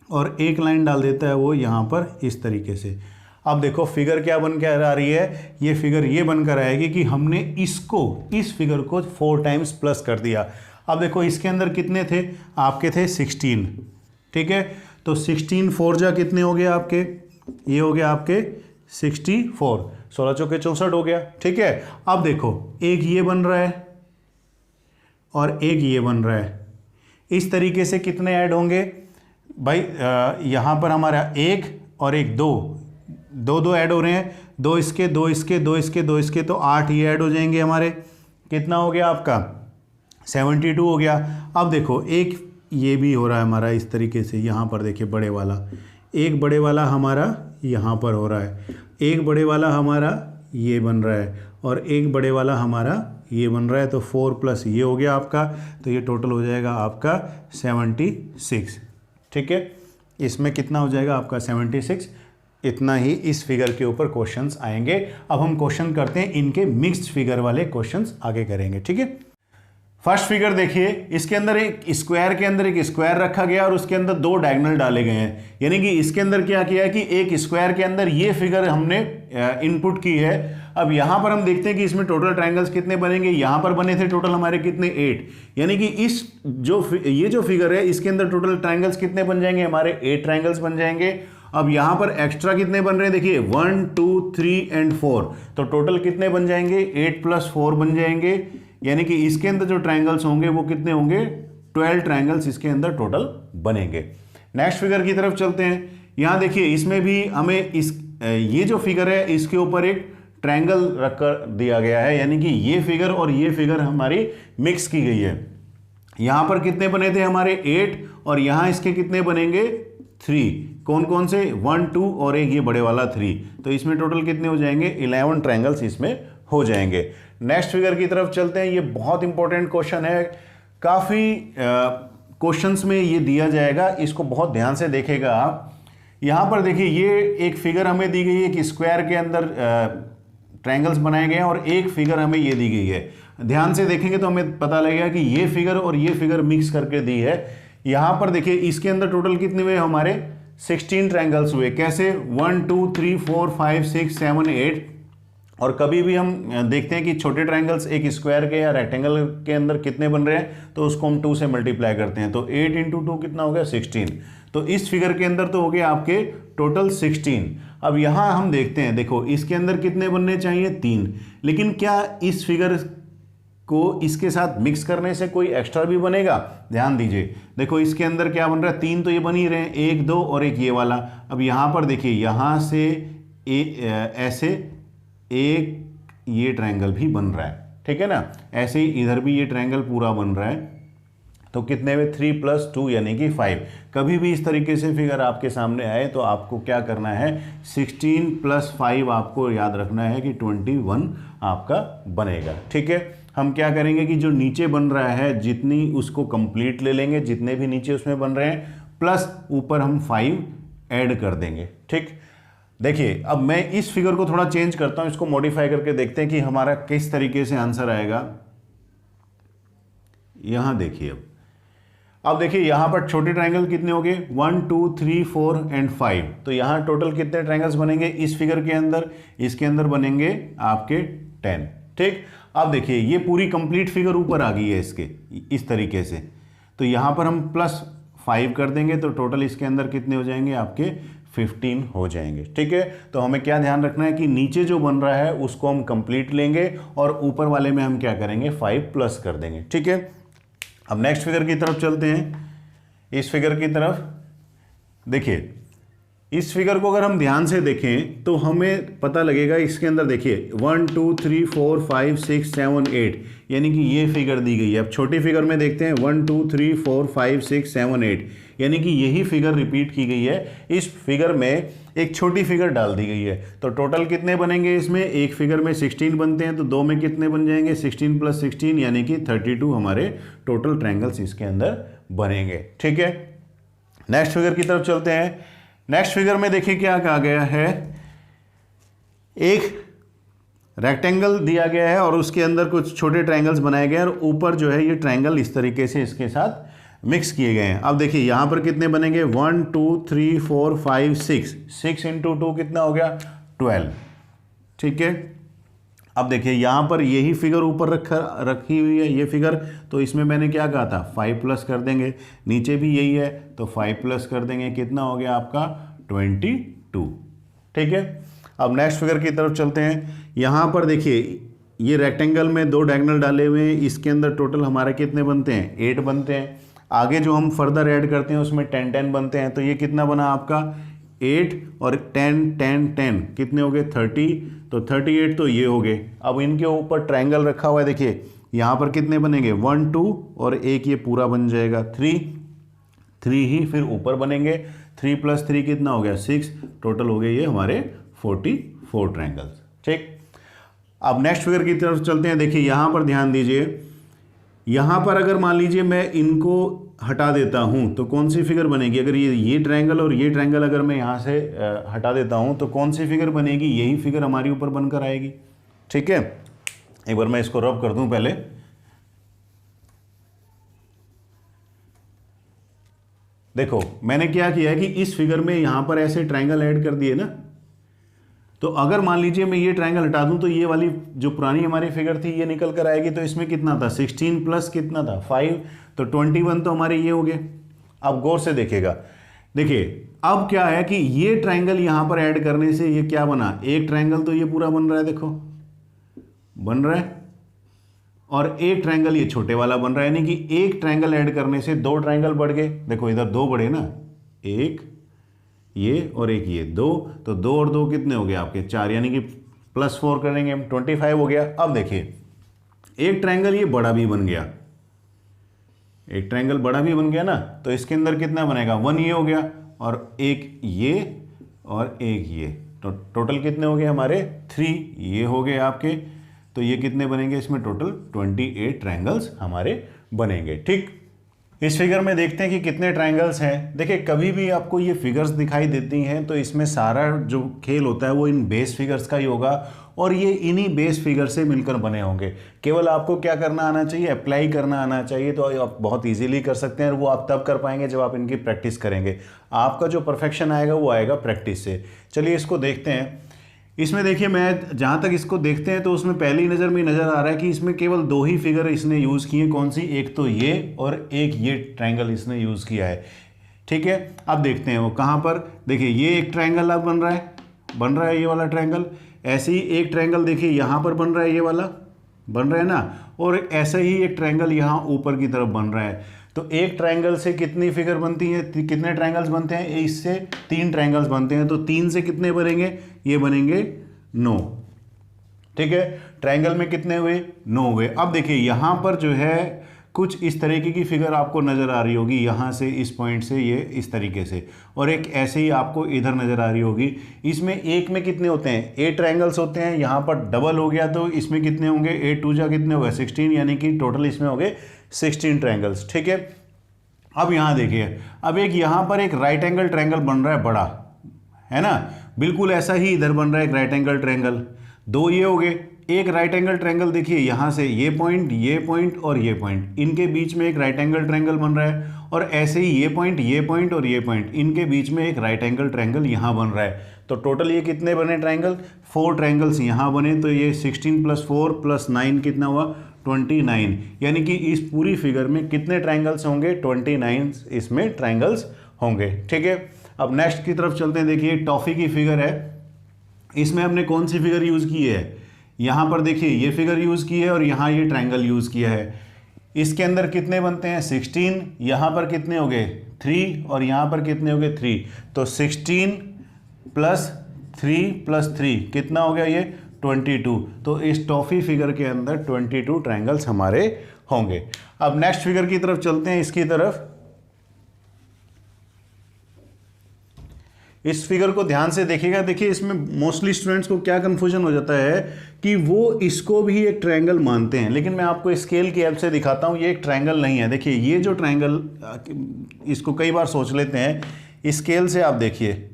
और एक लाइन डाल देता है वो यहाँ पर इस तरीके से। अब देखो फिगर क्या बन के आ रही है, ये फिगर ये बनकर आएगी कि हमने इस फिगर को 4 टाइम्स प्लस कर दिया। अब देखो इसके अंदर कितने थे आपके, थे 16। ठीक है, तो 16 4 जा कितने हो गए आपके, ये हो गया आपके 64, 16 चौके 64 हो गया। ठीक है, अब देखो एक ये बन रहा है और एक ये बन रहा है, इस तरीके से कितने ऐड होंगे भाई, यहाँ पर हमारा 1 और 1 2 ऐड हो रहे हैं, 2 इसके 2 इसके 2 इसके 2 इसके, तो 8 ये ऐड हो जाएंगे हमारे, कितना हो गया आपका 72 हो गया। अब देखो एक ये भी हो रहा है हमारा इस तरीके से, यहाँ पर देखिए बड़े वाला, एक बड़े वाला हमारा यहाँ पर हो रहा है, एक बड़े वाला हमारा ये बन रहा है, और एक बड़े वाला हमारा ये बन रहा है, तो 4 प्लस ये हो गया आपका, तो ये टोटल हो जाएगा आपका 76। ठीक है, इसमें कितना हो जाएगा आपका 76। इतना ही इस फिगर के ऊपर क्वेश्चंस आएंगे। अब हम क्वेश्चन करते हैं इनके मिक्स्ड फिगर वाले क्वेश्चंस आगे करेंगे। ठीक है, फर्स्ट फिगर देखिए, इसके अंदर एक स्क्वायर के अंदर एक स्क्वायर रखा गया और उसके अंदर दो डायगोनल डाले गए हैं। यानी कि इसके अंदर क्या किया है कि एक स्क्वायर के अंदर ये फिगर हमने इनपुट की है। अब यहां पर हम देखते हैं कि इसमें टोटल ट्रायंगल्स कितने बनेंगे। यहां पर बने थे टोटल हमारे कितने 8, यानी कि इस ये जो फिगर है इसके अंदर टोटल ट्रायंगल्स कितने बन जाएंगे हमारे 8 ट्रायंगल्स बन जाएंगे। अब यहां पर एक्स्ट्रा कितने बन रहे हैं देखिए 1 2 3 एंड 4, तो टोटल कितने बन जाएंगे 8 प्लस 4 बन जाएंगे। यानी कि इसके अंदर जो ट्रायंगल्स होंगे वो कितने होंगे 12 ट्रायंगल्स इसके अंदर टोटल बनेंगे। नेक्स्ट फिगर की तरफ चलते हैं। यहां देखिए इसमें भी हमें ये जो फिगर है इसके ऊपर एक ट्रायंगल रखकर दिया गया है, यानी कि ये फिगर और ये फिगर हमारी मिक्स की गई है। यहां पर कितने बने थे हमारे 8 और यहां इसके कितने बनेंगे 3। कौन कौन से 1 2 और एक ये बड़े वाला 3, तो इसमें टोटल कितने हो जाएंगे 11 ट्रायंगल्स इसमें हो जाएंगे। नेक्स्ट फिगर की तरफ चलते हैं। ये बहुत इंपॉर्टेंट क्वेश्चन है, काफ़ी क्वेश्चंस में ये दिया जाएगा, इसको बहुत ध्यान से देखेगा आप। यहाँ पर देखिए ये एक फिगर हमें दी गई है कि स्क्वायर के अंदर ट्रायंगल्स बनाए गए हैं और एक फिगर हमें ये दी गई है। ध्यान से देखेंगे तो हमें पता लगेगा कि ये फिगर और ये फिगर मिक्स करके दी है। यहाँ पर देखिए इसके अंदर टोटल कितने हुए हमारे 16 ट्रायंगल्स हुए। कैसे 1 2 3 4 5 6 7 8। और कभी भी हम देखते हैं कि छोटे ट्रायंगल्स एक स्क्वायर के या रेक्टेंगल के अंदर कितने बन रहे हैं, तो उसको हम 2 से मल्टीप्लाई करते हैं, तो 8 इंटू 2 कितना हो गया 16। तो इस फिगर के अंदर तो हो गया आपके टोटल 16। अब यहाँ हम देखते हैं, देखो इसके अंदर कितने बनने चाहिए 3, लेकिन क्या इस फिगर को इसके साथ मिक्स करने से कोई एक्स्ट्रा भी बनेगा। ध्यान दीजिए, देखो इसके अंदर क्या बन रहा है 3 तो ये बन ही रहे हैं, 1 2 और एक ये वाला। अब यहाँ पर देखिए यहाँ से ऐसे एक ये ट्रायंगल भी बन रहा है, ठीक है ना। ऐसे ही इधर भी ये ट्रायंगल पूरा बन रहा है, तो कितने में 3 प्लस 2 यानी कि 5। कभी भी इस तरीके से फिगर आपके सामने आए तो आपको क्या करना है 16 प्लस 5 आपको याद रखना है कि 21 आपका बनेगा। ठीक है, हम क्या करेंगे कि जो नीचे बन रहा है जितनी उसको कंप्लीट ले लेंगे, जितने भी नीचे उसमें बन रहे हैं, प्लस ऊपर हम 5 ऐड कर देंगे। ठीक, देखिए अब मैं इस फिगर को थोड़ा चेंज करता हूं, इसको मॉडिफाई करके देखते हैं कि हमारा किस तरीके से आंसर आएगा। यहां देखिए, अब देखिए यहां पर छोटे ट्रायंगल कितने हो गए 1 2 3 4 एंड 5, तो यहां टोटल कितने ट्रायंगल्स बनेंगे इस फिगर के अंदर, इसके अंदर बनेंगे आपके 10। ठीक, अब देखिए ये पूरी कंप्लीट फिगर ऊपर आ गई है इसके इस तरीके से, तो यहां पर हम प्लस 5 कर देंगे, तो टोटल इसके अंदर कितने हो जाएंगे आपके 15 हो जाएंगे। ठीक है, तो हमें क्या ध्यान रखना है कि नीचे जो बन रहा है उसको हम कंप्लीट लेंगे और ऊपर वाले में हम क्या करेंगे 5 प्लस कर देंगे। ठीक है, अब नेक्स्ट फिगर की तरफ चलते हैं। इस फिगर की तरफ देखिए, इस फिगर को अगर हम ध्यान से देखें तो हमें पता लगेगा, इसके अंदर देखिए 1 2 3 4 5 6 7 8, यानी कि ये फिगर दी गई है। अब छोटी फिगर में देखते हैं 1 2 3 4 5 6 7 8, यानी कि यही फिगर रिपीट की गई है। इस फिगर में एक छोटी फिगर डाल दी गई है, तो टोटल कितने बनेंगे इसमें, एक फिगर में 16 बनते हैं तो दो में कितने बन जाएंगे 16 प्लस 16 यानी कि 32 हमारे टोटल ट्रायंगल्स इसके अंदर बनेंगे। ठीक है, नेक्स्ट फिगर की तरफ चलते हैं। नेक्स्ट फिगर में देखिए क्या कहा गया है, एक रेक्टेंगल दिया गया है और उसके अंदर कुछ छोटे ट्रायंगल्स बनाए गए हैं और ऊपर जो है ये ट्रायंगल इस तरीके से इसके साथ मिक्स किए गए हैं। अब देखिए यहाँ पर कितने बनेंगे 1 2 3 4 5 6 इंटू 2 कितना हो गया 12। ठीक है, अब देखिए यहाँ पर यही फिगर ऊपर रखी हुई है ये फिगर, तो इसमें मैंने क्या कहा था 5 प्लस कर देंगे, नीचे भी यही है तो 5 प्लस कर देंगे, कितना हो गया आपका 22। ठीक है, अब नेक्स्ट फिगर की तरफ चलते हैं। यहाँ पर देखिए ये रेक्टेंगल में दो डायगोनल डाले हुए हैं, इसके अंदर टोटल हमारे कितने बनते हैं 8 बनते हैं। आगे जो हम फर्दर ऐड करते हैं उसमें 10 बनते हैं, तो ये कितना बना आपका 8 और 10 कितने हो गए 30, तो 38 तो ये हो गए। अब इनके ऊपर ट्रायंगल रखा हुआ है, देखिए यहाँ पर कितने बनेंगे 1 2 और एक ये पूरा बन जाएगा 3 ही फिर ऊपर बनेंगे, 3 प्लस 3 कितना हो गया 6, टोटल हो गए ये हमारे 44 ट्रायंगल्स। ठीक, अब नेक्स्ट फिगर की तरफ चलते हैं। देखिए यहाँ पर ध्यान दीजिए, यहाँ पर अगर मान लीजिए मैं इनको हटा देता हूँ तो कौन सी फिगर बनेगी? अगर ये ट्रायंगल और ये ट्रायंगल अगर मैं यहाँ से हटा देता हूँ तो कौन सी फिगर बनेगी? यही फिगर हमारी ऊपर बनकर आएगी। ठीक है, एक बार मैं इसको रब कर दूं पहले। देखो मैंने क्या किया है कि इस फिगर में यहां पर ऐसे ट्रायंगल ऐड कर दिए ना, तो अगर मान लीजिए मैं ये ट्रायंगल हटा दूं तो ये वाली जो पुरानी हमारी फिगर थी ये निकल कर आएगी। तो इसमें कितना था? 16 प्लस कितना था? 5, तो 21 तो हमारे ये हो गए। अब गौर से देखिएगा, देखिए अब क्या है कि ये ट्रायंगल यहां पर ऐड करने से ये क्या बना? एक ट्रायंगल तो ये पूरा बन रहा है, देखो बन रहा है, और एक ट्रायंगल ये छोटे वाला बन रहा है। यानी कि एक ट्रायंगल ऐड करने से दो ट्रायंगल बढ़ गए। देखो इधर दो बढ़े ना, एक ये और एक ये, दो, तो दो और दो कितने हो गए आपके? 4, यानी कि +4 करेंगे हम, 25 हो गया। अब देखिए एक ट्रायंगल ये बड़ा भी बन गया, एक ट्रायंगल बड़ा भी बन गया ना, तो इसके अंदर कितना बनेगा? 1 ये हो गया, और एक ये और एक ये, तो टोटल कितने हो गए हमारे? 3 ये हो गए आपके। तो ये कितने बनेंगे? इसमें टोटल 28 ट्रायंगल्स हमारे बनेंगे। ठीक, इस फिगर में देखते हैं कि कितने ट्रायंगल्स हैं। देखिए कभी भी आपको ये फिगर्स दिखाई देती हैं तो इसमें सारा जो खेल होता है वो इन बेस फिगर्स का ही होगा, और ये इन्हीं बेस फिगर से मिलकर बने होंगे। केवल आपको क्या करना आना चाहिए? अप्लाई करना आना चाहिए। तो आप बहुत इजीली कर सकते हैं, और वो आप तब कर पाएंगे जब आप इनकी प्रैक्टिस करेंगे। आपका जो परफेक्शन आएगा वो आएगा प्रैक्टिस से। चलिए इसको देखते हैं। इसमें देखिए मैं जहाँ तक इसको देखते हैं तो उसमें पहली नज़र में नज़र आ रहा है कि इसमें केवल दो ही फिगर इसने यूज़ किए। कौन सी? एक तो ये और एक ये ट्रायंगल इसने यूज़ किया है। ठीक है, अब देखते हैं वो कहाँ पर। देखिए ये एक ट्रायंगल अब बन रहा है ये वाला ट्रायंगल। ऐसे ही एक ट्रायंगल देखिए यहाँ पर बन रहा है, ये वाला बन रहा है ना, और ऐसे ही एक ट्रायंगल यहाँ ऊपर की तरफ बन रहा है। तो एक ट्रायंगल से कितनी फिगर बनती है? कितने ट्रायंगल्स बनते हैं? इससे 3 ट्रायंगल्स बनते हैं। तो 3 से कितने बनेंगे? ये बनेंगे 9। ठीक है, ट्रायंगल में कितने हुए? 9 हुए। अब देखिए यहाँ पर जो है कुछ इस तरीके की फिगर आपको नज़र आ रही होगी, यहाँ से इस पॉइंट से ये इस तरीके से, और एक ऐसे ही आपको इधर नज़र आ रही होगी। इसमें एक में कितने होते हैं? 8 ट्रायंगल्स होते हैं। यहाँ पर डबल हो गया तो इसमें कितने होंगे? 8 2 जा कितने हो गए? 16, यानी कि टोटल इसमें हो गए 16 ट्रायंगल्स। ठीक है, अब यहाँ देखिए, अब एक यहाँ पर एक राइट एंगल ट्रायंगल बन रहा है बड़ा, है ना, बिल्कुल ऐसा ही इधर बन रहा है एक राइट एंगल ट्रायंगल। दो ये हो गए। एक राइट एंगल ट्रायंगल देखिए यहाँ से ये पॉइंट और ये पॉइंट, इनके बीच में एक राइट एंगल ट्रायंगल बन रहा है, और ऐसे ही ये पॉइंट और ये पॉइंट, इनके बीच में एक राइट एंगल ट्रायंगल यहाँ बन रहा है। तो टोटल ये कितने बने ट्रायंगल? 4 ट्रायंगल्स यहाँ बने। तो ये 16 + 4 + 9 कितना हुआ? 29। यानी कि इस पूरी फिगर में कितने ट्रायंगल्स होंगे? 29 इसमें ट्रायंगल्स होंगे। ठीक है, अब नेक्स्ट की तरफ चलते हैं। देखिए टॉफ़ी की फिगर है, इसमें हमने कौन सी फिगर यूज़ की है? यहाँ पर देखिए ये फिगर यूज़ की है, और यहाँ ये ट्रायंगल यूज़ किया है। इसके अंदर कितने बनते हैं? 16। यहाँ पर कितने हो गए? 3, और यहाँ पर कितने हो गए? 3। तो 16 + 3 + 3 कितना हो गया? ये 22। तो इस टॉफ़ी फिगर के अंदर 22 ट्रायंगल्स हमारे होंगे। अब नेक्स्ट फिगर की तरफ चलते हैं, इसकी तरफ। इस फिगर को ध्यान से देखिएगा। देखिए इसमें मोस्टली स्टूडेंट्स को क्या कंफ्यूजन हो जाता है कि वो इसको भी एक ट्रायंगल मानते हैं, लेकिन मैं आपको स्केल की हेल्प से दिखाता हूँ। ये एक ट्रायंगल नहीं है। देखिए ये जो ट्रायंगल, इसको कई बार सोच लेते हैं, स्केल से आप देखिए,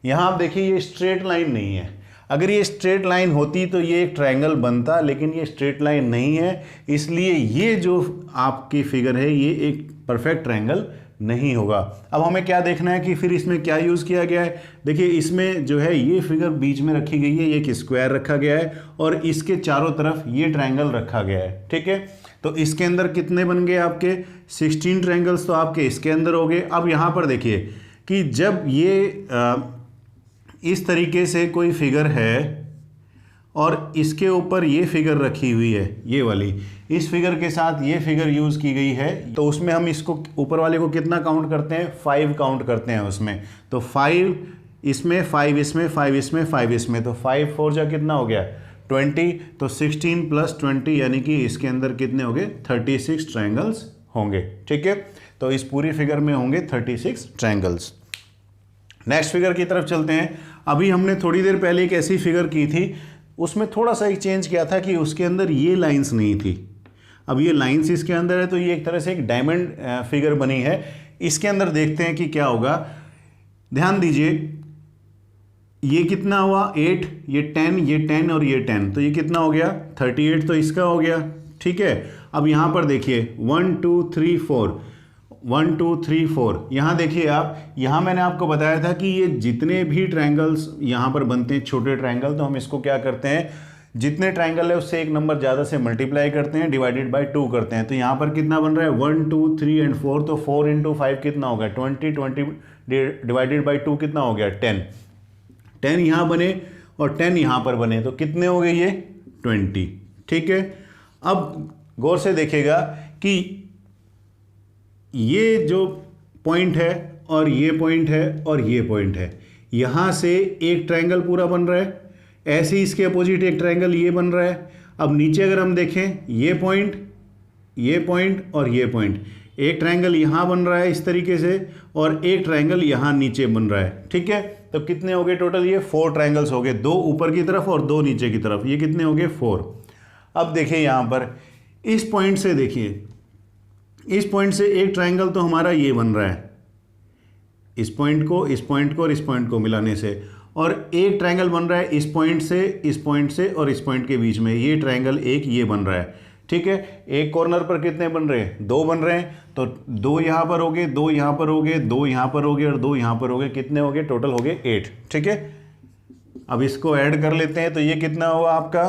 यहाँ आप देखिए ये स्ट्रेट लाइन नहीं है। अगर ये स्ट्रेट लाइन होती तो ये एक ट्रायंगल बनता, लेकिन ये स्ट्रेट लाइन नहीं है, इसलिए ये जो आपकी फिगर है ये एक परफेक्ट ट्रायंगल नहीं होगा। अब हमें क्या देखना है कि फिर इसमें क्या यूज़ किया गया है। देखिए इसमें जो है ये फिगर बीच में रखी गई है, ये एक स्क्वायर रखा गया है, और इसके चारों तरफ ये ट्रायंगल रखा गया है। ठीक है, तो इसके अंदर कितने बन गए आपके? 16 ट्रायंगल्स तो आपके इसके अंदर हो गए। अब यहाँ पर देखिए कि जब ये इस तरीके से कोई फिगर है और इसके ऊपर ये फिगर रखी हुई है, ये वाली, इस फिगर के साथ ये फिगर यूज़ की गई है, तो उसमें हम इसको ऊपर वाले को कितना काउंट करते हैं? 5 काउंट करते हैं उसमें। तो 5 इसमें, 5 इसमें, 5 इसमें, 5 इसमें, तो 5 4 जा कितना हो गया? 20। तो 16 + 20 यानी कि इसके अंदर कितने हो गए? 36 ट्रायंगल्स होंगे। ठीक है, तो इस पूरी फिगर में होंगे 36 ट्रायंगल्स। नेक्स्ट फिगर की तरफ चलते हैं। अभी हमने थोड़ी देर पहले एक ऐसी फिगर की थी, उसमें थोड़ा सा एक चेंज किया था कि उसके अंदर ये लाइंस नहीं थी। अब ये लाइंस इसके अंदर है तो ये एक तरह से एक डायमंड फिगर बनी है। इसके अंदर देखते हैं कि क्या होगा। ध्यान दीजिए, ये कितना हुआ 8, ये 10, ये 10 और ये 10, तो ये कितना हो गया 38, तो इसका हो गया। ठीक है, अब यहाँ पर देखिए 1 2 3 4, 1 2 3 4, यहाँ देखिए आप, यहाँ मैंने आपको बताया था कि ये जितने भी ट्रायंगल्स यहाँ पर बनते हैं छोटे ट्रायंगल, तो हम इसको क्या करते हैं, जितने ट्रायंगल है उससे एक नंबर ज़्यादा से मल्टीप्लाई करते हैं, डिवाइडेड बाय 2 करते हैं। तो यहाँ पर कितना बन रहा है 1 2 3 एंड 4, तो 4 इंटू 5 कितना हो गया 20, 20 डिवाइडेड बाई 2 कितना हो गया 10, 10 यहाँ बने और 10 यहाँ पर बने, तो कितने हो गए ये 20। ठीक है, अब गौर से देखिएगा कि ये जो पॉइंट है और ये पॉइंट है और ये पॉइंट है, यहाँ से एक ट्रायंगल पूरा बन रहा है, ऐसे ही इसके अपोजिट एक ट्रायंगल ये बन रहा है। अब नीचे अगर हम देखें, ये पॉइंट और ये पॉइंट, एक ट्रायंगल यहाँ बन रहा है इस तरीके से और एक ट्रायंगल यहाँ नीचे बन रहा है। ठीक है, तो कितने हो गए टोटल, ये 4 ट्रायंगल्स हो गए, 2 ऊपर की तरफ और 2 नीचे की तरफ, ये कितने हो गए 4। अब देखिए यहाँ पर इस पॉइंट से, देखिए इस पॉइंट से एक ट्रायंगल तो हमारा ये बन रहा है, इस पॉइंट को और इस पॉइंट को मिलाने से, और एक ट्रायंगल बन रहा है इस पॉइंट से और इस पॉइंट के बीच में, ये ट्रायंगल एक ये बन रहा है। ठीक है, एक कॉर्नर पर कितने बन रहे हैं 2 बन रहे हैं, तो 2 यहाँ पर हो गए, 2 यहाँ पर हो गए, 2 यहाँ पर हो गए और 2 यहाँ पर हो गए, कितने हो गए टोटल हो गए 8। ठीक है, अब इसको ऐड कर लेते हैं, तो ये कितना हुआ आपका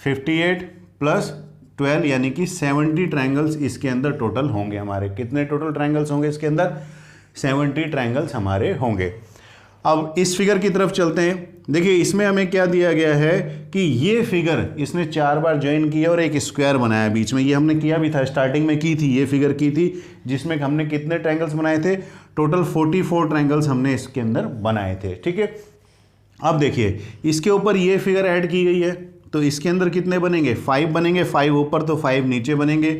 58 प्लस 12 यानी कि 70 ट्रायंगल्स इसके अंदर टोटल होंगे हमारे। कितने टोटल ट्रायंगल्स होंगे इसके अंदर 70 ट्रायंगल्स हमारे होंगे। अब इस फिगर की तरफ चलते हैं। देखिए इसमें हमें क्या दिया गया है कि ये फिगर इसने 4 बार ज्वाइन किया और एक स्क्वायर बनाया बीच में, ये हमने किया भी था, स्टार्टिंग में की थी, ये फिगर की थी जिसमें हमने कितने ट्रायंगल्स बनाए थे, टोटल 44 ट्रायंगल्स हमने इसके अंदर बनाए थे। ठीक है, अब देखिए इसके ऊपर ये फिगर ऐड की गई है, तो इसके अंदर कितने बनेंगे 5 बनेंगे, 5 ऊपर तो 5 नीचे बनेंगे,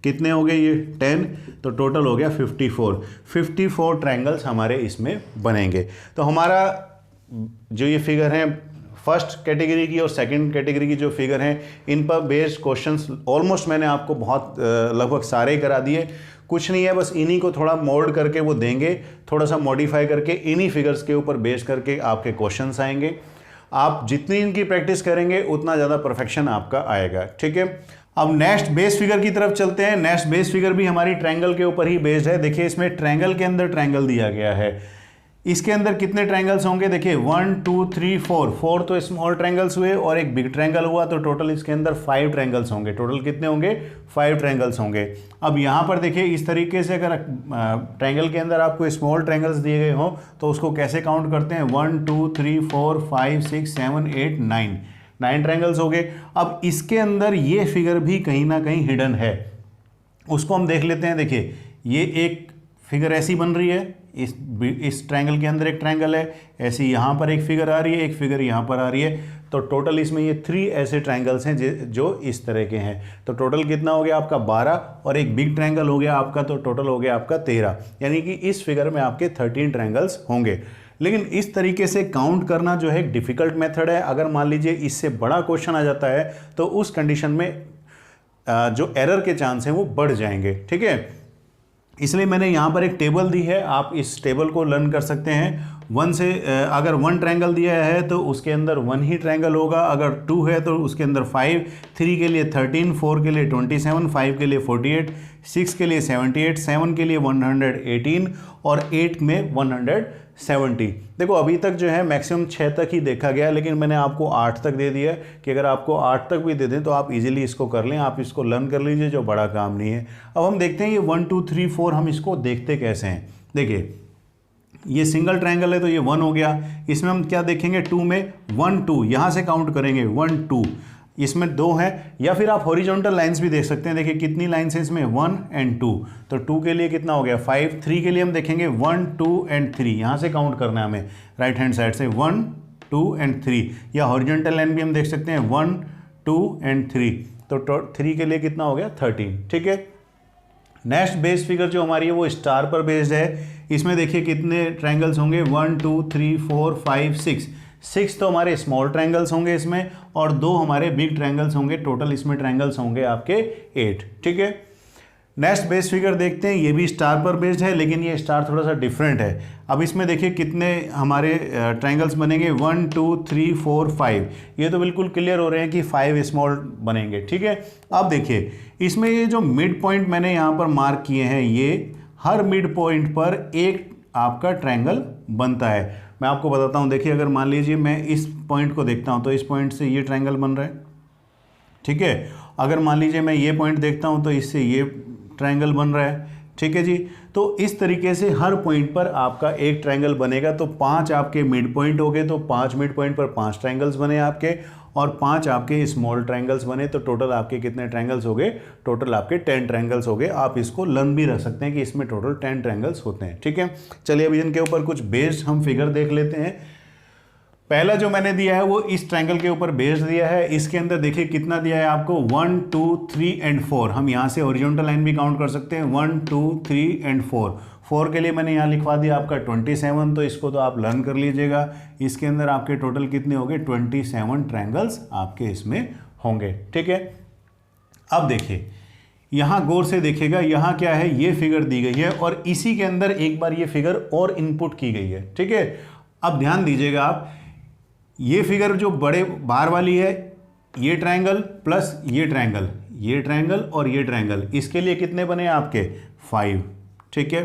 कितने हो गए ये 10, तो टोटल हो गया 54 ट्रायंगल्स हमारे इसमें बनेंगे। तो हमारा जो ये फिगर है फर्स्ट कैटेगरी की और सेकंड कैटेगरी की जो फिगर हैं, इन पर बेस्ड क्वेश्चंस ऑलमोस्ट मैंने आपको बहुत लगभग सारे ही करा दिए, कुछ नहीं है, बस इन्हीं को थोड़ा मोल्ड करके वो देंगे, थोड़ा सा मॉडिफाई करके इन्हीं फिगर्स के ऊपर बेस करके आपके क्वेश्चंस आएंगे। आप जितनी इनकी प्रैक्टिस करेंगे उतना ज़्यादा परफेक्शन आपका आएगा। ठीक है, अब नेक्स्ट बेस फिगर की तरफ चलते हैं। नेक्स्ट बेस फिगर भी हमारी ट्रायंगल के ऊपर ही बेस्ड है। देखिए इसमें ट्रायंगल के अंदर ट्रायंगल दिया गया है, इसके अंदर कितने ट्रायंगल्स होंगे, देखिए 1 2 3 4 तो स्मॉल ट्रायंगल्स हुए और एक बिग ट्रायंगल हुआ, तो टोटल इसके अंदर 5 ट्रायंगल्स होंगे। टोटल कितने होंगे 5 ट्रायंगल्स होंगे। अब यहाँ पर देखिए इस तरीके से अगर ट्रायंगल के अंदर आपको स्मॉल ट्रायंगल्स दिए गए हों तो उसको कैसे काउंट करते हैं, 1 2 3 4 5 6 7 8 9 ट्रायंगल्स हो गए। अब इसके अंदर ये फिगर भी कहीं ना कहीं हिडन है, उसको हम देख लेते हैं। देखिए ये एक फिगर ऐसी बन रही है, इस ट्रायंगल के अंदर एक ट्रायंगल है, ऐसी यहाँ पर एक फिगर आ रही है, एक फिगर यहाँ पर आ रही है, तो टोटल इसमें ये 3 ऐसे ट्रायंगल्स हैं जो इस तरह के हैं। तो टोटल कितना हो गया आपका 12 और एक बिग ट्रायंगल हो गया आपका, तो टोटल हो गया आपका 13, यानी कि इस फिगर में आपके 13 ट्रायंगल्स होंगे। लेकिन इस तरीके से काउंट करना जो है एक डिफ़िकल्ट मेथड है। अगर मान लीजिए इससे बड़ा क्वेश्चन आ जाता है तो उस कंडीशन में जो एरर के चांस हैं वो बढ़ जाएंगे। ठीक है, इसलिए मैंने यहाँ पर एक टेबल दी है, आप इस टेबल को लर्न कर सकते हैं। 1 से अगर 1 ट्रायंगल दिया है तो उसके अंदर 1 ही ट्रायंगल होगा, अगर 2 है तो उसके अंदर 5, 3 के लिए 13, 4 के लिए 27, 5 के लिए 48, 6 के लिए 78, 7 के लिए 118 और 8 में 170। देखो अभी तक जो है मैक्सिमम 6 तक ही देखा गया, लेकिन मैंने आपको 8 तक दे दिया कि अगर आपको 8 तक भी दे दें तो आप इजीली इसको कर लें, आप इसको लर्न कर लीजिए, जो बड़ा काम नहीं है। अब हम देखते हैं ये 1 2 3 4 हम इसको देखते कैसे हैं। देखिए ये सिंगल ट्रायंगल है तो ये 1 हो गया, इसमें हम क्या देखेंगे 2 में 1 2 यहाँ से काउंट करेंगे 1 2, इसमें 2 हैं, या फिर आप हॉरिजॉन्टल लाइंस भी देख सकते हैं। देखिए कितनी लाइंस हैं इसमें 1 एंड 2, तो 2 के लिए कितना हो गया 5, 3 के लिए हम देखेंगे 1 2 एंड 3, यहाँ से काउंट करना है हमें राइट हैंड साइड से 1 2 एंड 3, या हॉरिजॉन्टल लाइन भी हम देख सकते हैं 1 2 एंड 3, तो 3 के लिए कितना हो गया 13। ठीक है, नेक्स्ट बेस फिगर जो हमारी है वो स्टार पर बेस्ड है। इसमें देखिए कितने ट्रायंगल्स होंगे 1 2 3 4 5 6, 6 तो हमारे स्मॉल ट्रायंगल्स होंगे इसमें और 2 हमारे बिग ट्रायंगल्स होंगे। टोटल इसमें ट्रायंगल्स होंगे आपके 8। ठीक है, नेक्स्ट बेस फिगर देखते हैं। ये भी स्टार पर बेस्ड है लेकिन ये स्टार थोड़ा सा डिफरेंट है। अब इसमें देखिए कितने हमारे ट्रायंगल्स बनेंगे, 1 2 3 4 5। ये तो बिल्कुल क्लियर हो रहे हैं कि 5 स्मॉल बनेंगे। ठीक है, अब देखिए इसमें ये जो मिड पॉइंट मैंने यहाँ पर मार्क किए हैं, ये हर मिड पॉइंट पर एक आपका ट्रायंगल बनता है। मैं आपको बताता हूँ, देखिए अगर मान लीजिए मैं इस पॉइंट को देखता हूँ तो इस पॉइंट से ये ट्रायंगल बन रहा है। ठीक है, अगर मान लीजिए मैं ये पॉइंट देखता हूँ तो इससे ये ट्रायंगल बन रहा है। ठीक है जी, तो इस तरीके से हर पॉइंट पर आपका एक ट्रायंगल बनेगा। तो 5 आपके मिड पॉइंट हो गए, तो 5 मिड पॉइंट पर 5 ट्रायंगल्स बने आपके और 5 आपके स्मॉल ट्रायंगल्स बने। तो टोटल आपके कितने ट्रायंगल्स हो गए? टोटल आपके 10 ट्रायंगल्स हो गए। आप इसको लर्न भी रख सकते हैं कि इसमें टोटल 10 ट्रायंगल्स होते हैं। ठीक है, चलिए अभी इनके ऊपर कुछ बेस्ड हम फिगर देख लेते हैं। पहला जो मैंने दिया है वो इस ट्रायंगल के ऊपर बेस्ड दिया है। इसके अंदर देखिए कितना दिया है आपको, 1 2 3 एंड 4। हम यहाँ से हॉरिजॉन्टल लाइन भी काउंट कर सकते हैं, 1 2 3 एंड 4। 4 के लिए मैंने यहाँ लिखवा दिया आपका 27। तो इसको तो आप लर्न कर लीजिएगा। इसके अंदर आपके टोटल कितने होंगे? 27 ट्रायंगल्स आपके इसमें होंगे। ठीक है, अब देखिए यहाँ गौर से देखिएगा, यहाँ क्या है, ये फिगर दी गई है और इसी के अंदर एक बार ये फिगर और इनपुट की गई है। ठीक है, अब ध्यान दीजिएगा आप, ये फिगर जो बड़े बाहर वाली है, ये ट्रायंगल प्लस ये ट्रायंगल, ये ट्रायंगल और ये ट्रायंगल, इसके लिए कितने बने आपके? 5। ठीक है,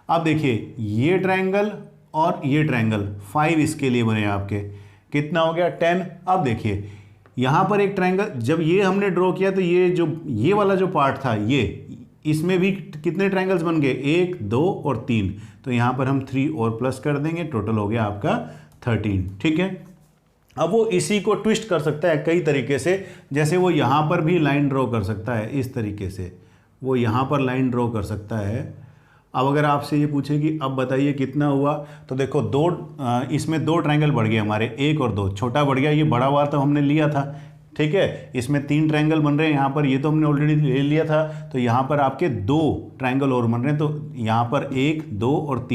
अब देखिए ये ट्रायंगल और ये ट्रायंगल 5 इसके लिए बने आपके, कितना हो गया? 10। अब देखिए यहाँ पर एक ट्रायंगल जब ये हमने ड्रॉ किया तो ये वाला जो पार्ट था, ये इसमें भी कितने ट्रायंगल्स बन गए? 1 2 और 3। तो यहाँ पर हम 3 और प्लस कर देंगे, टोटल हो गया आपका 13। ठीक है, अब वो इसी को ट्विस्ट कर सकता है कई तरीके से। जैसे वो यहाँ पर भी लाइन ड्रॉ कर सकता है, इस तरीके से वो यहाँ पर लाइन ड्रॉ कर सकता है। अब अगर आपसे ये पूछे कि अब बताइए कितना हुआ, तो देखो इसमें 2 ट्रायंगल बढ़ गए हमारे, 1 और 2। छोटा बढ़ गया, ये बड़ा हुआ तो हमने लिया था। ठीक है, इसमें 3 ट्रायंगल बन रहे हैं यहाँ पर, ये तो हमने ऑलरेडी ले लिया था। तो यहाँ पर आपके 2 ट्रायंगल और बन रहे हैं। तो यहाँ पर 1 2 और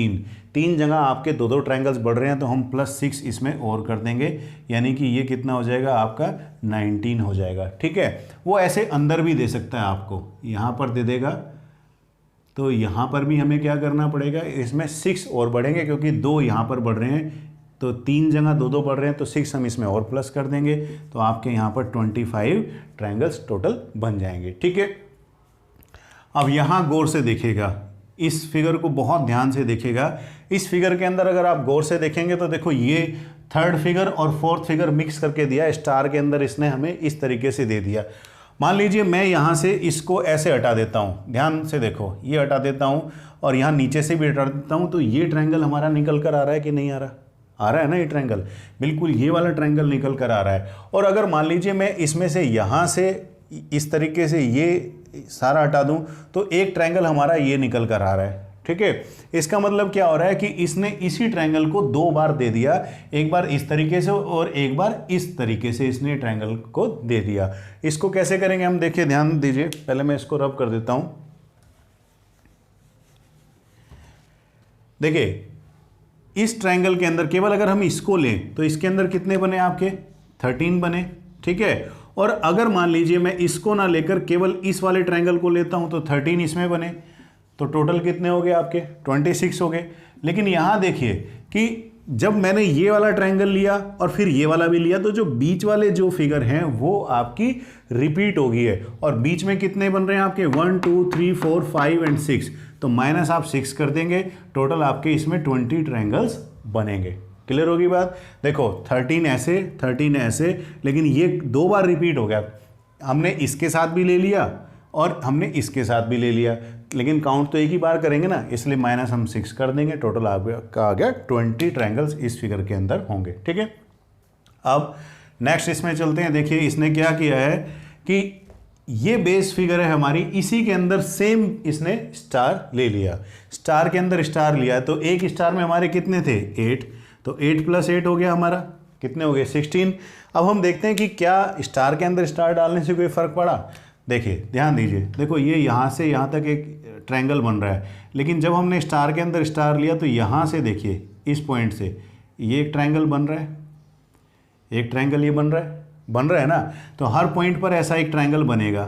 3 जगह आपके 2 ट्रायंगल्स बढ़ रहे हैं। तो हम +6 इसमें और कर देंगे, यानी कि ये कितना हो जाएगा आपका? 19 हो जाएगा। ठीक है, वो ऐसे अंदर भी दे सकता है आपको, यहाँ पर दे देगा। तो यहाँ पर भी हमें क्या करना पड़ेगा, इसमें 6 और बढ़ेंगे क्योंकि 2 यहाँ पर बढ़ रहे हैं। तो 3 जगह 2 बढ़ रहे हैं, तो 6 हम इसमें और प्लस कर देंगे। तो आपके यहाँ पर 25 ट्रायंगल्स टोटल बन जाएंगे। ठीक है, अब यहाँ गौर से देखिएगा, इस फिगर को बहुत ध्यान से देखिएगा। इस फिगर के अंदर अगर आप गौर से देखेंगे तो देखो ये 3rd फिगर और 4th फिगर मिक्स करके दिया, स्टार के अंदर इसने हमें इस तरीके से दे दिया। मान लीजिए मैं यहाँ से इसको ऐसे हटा देता हूँ, ध्यान से देखो, ये हटा देता हूँ और यहाँ नीचे से भी हटा देता हूँ। तो ये ट्रायंगल हमारा निकल कर आ रहा है कि नहीं आ रहा? आ रहा है ना, ये ट्रायंगल बिल्कुल ये वाला ट्रायंगल निकल कर आ रहा है। और अगर मान लीजिए मैं इसमें से यहाँ से इस तरीके से ये सारा हटा दूं तो एक ट्रायंगल हमारा ये निकल कर आ रहा है। ठीक है, इसका मतलब क्या हो रहा है कि इसने इसी ट्रायंगल को 2 बार दे दिया, एक बार इस तरीके से और एक बार इस तरीके से इसने ट्रायंगल को दे दिया। इसको कैसे करेंगे हम, देखिए ध्यान दीजिए, पहले मैं इसको रब कर देता हूं। देखिए इस ट्रायंगल के अंदर केवल अगर हम इसको लें तो इसके अंदर कितने बने आपके? 13 बने। ठीक है, और अगर मान लीजिए मैं इसको ना लेकर केवल इस वाले ट्रायंगल को लेता हूं तो 13 इसमें बने। तो टोटल कितने हो गए आपके? 26 हो गए। लेकिन यहां देखिए कि जब मैंने ये वाला ट्रायंगल लिया और फिर ये वाला भी लिया तो जो बीच वाले जो फिगर हैं वो आपकी रिपीट हो गई है। और बीच में कितने बन रहे हैं आपके? 1 2 3 4 5 एंड 6। तो माइनस आप 6 कर देंगे, टोटल आपके इसमें 20 ट्रायंगल्स बनेंगे। क्लियर होगी बात? देखो 13 ऐसे, लेकिन ये 2 बार रिपीट हो गया। हमने इसके साथ भी ले लिया और हमने इसके साथ भी ले लिया, लेकिन काउंट तो एक ही बार करेंगे ना, इसलिए माइनस हम 6 कर देंगे। टोटल आपका आ गया 20 ट्रायंगल्स इस फिगर के अंदर होंगे। ठीक है, अब नेक्स्ट इसमें चलते हैं। देखिए इसने क्या किया है कि ये बेस फिगर है हमारी, इसी के अंदर सेम इसने स्टार ले लिया। स्टार के अंदर स्टार लिया है तो एक स्टार में हमारे कितने थे? 8। तो 8 + 8 हो गया हमारा, कितने हो गए? 16। अब हम देखते हैं कि क्या स्टार के अंदर स्टार डालने से कोई फ़र्क पड़ा। देखिए ध्यान दीजिए, देखो ये यहाँ से यहाँ तक एक ट्रायंगल बन रहा है, लेकिन जब हमने स्टार के अंदर स्टार लिया तो यहाँ से देखिए इस पॉइंट से ये एक ट्रायंगल बन रहा है। एक ट्रायंगल ये बन रहा है ना, तो हर पॉइंट पर ऐसा एक ट्रायंगल बनेगा।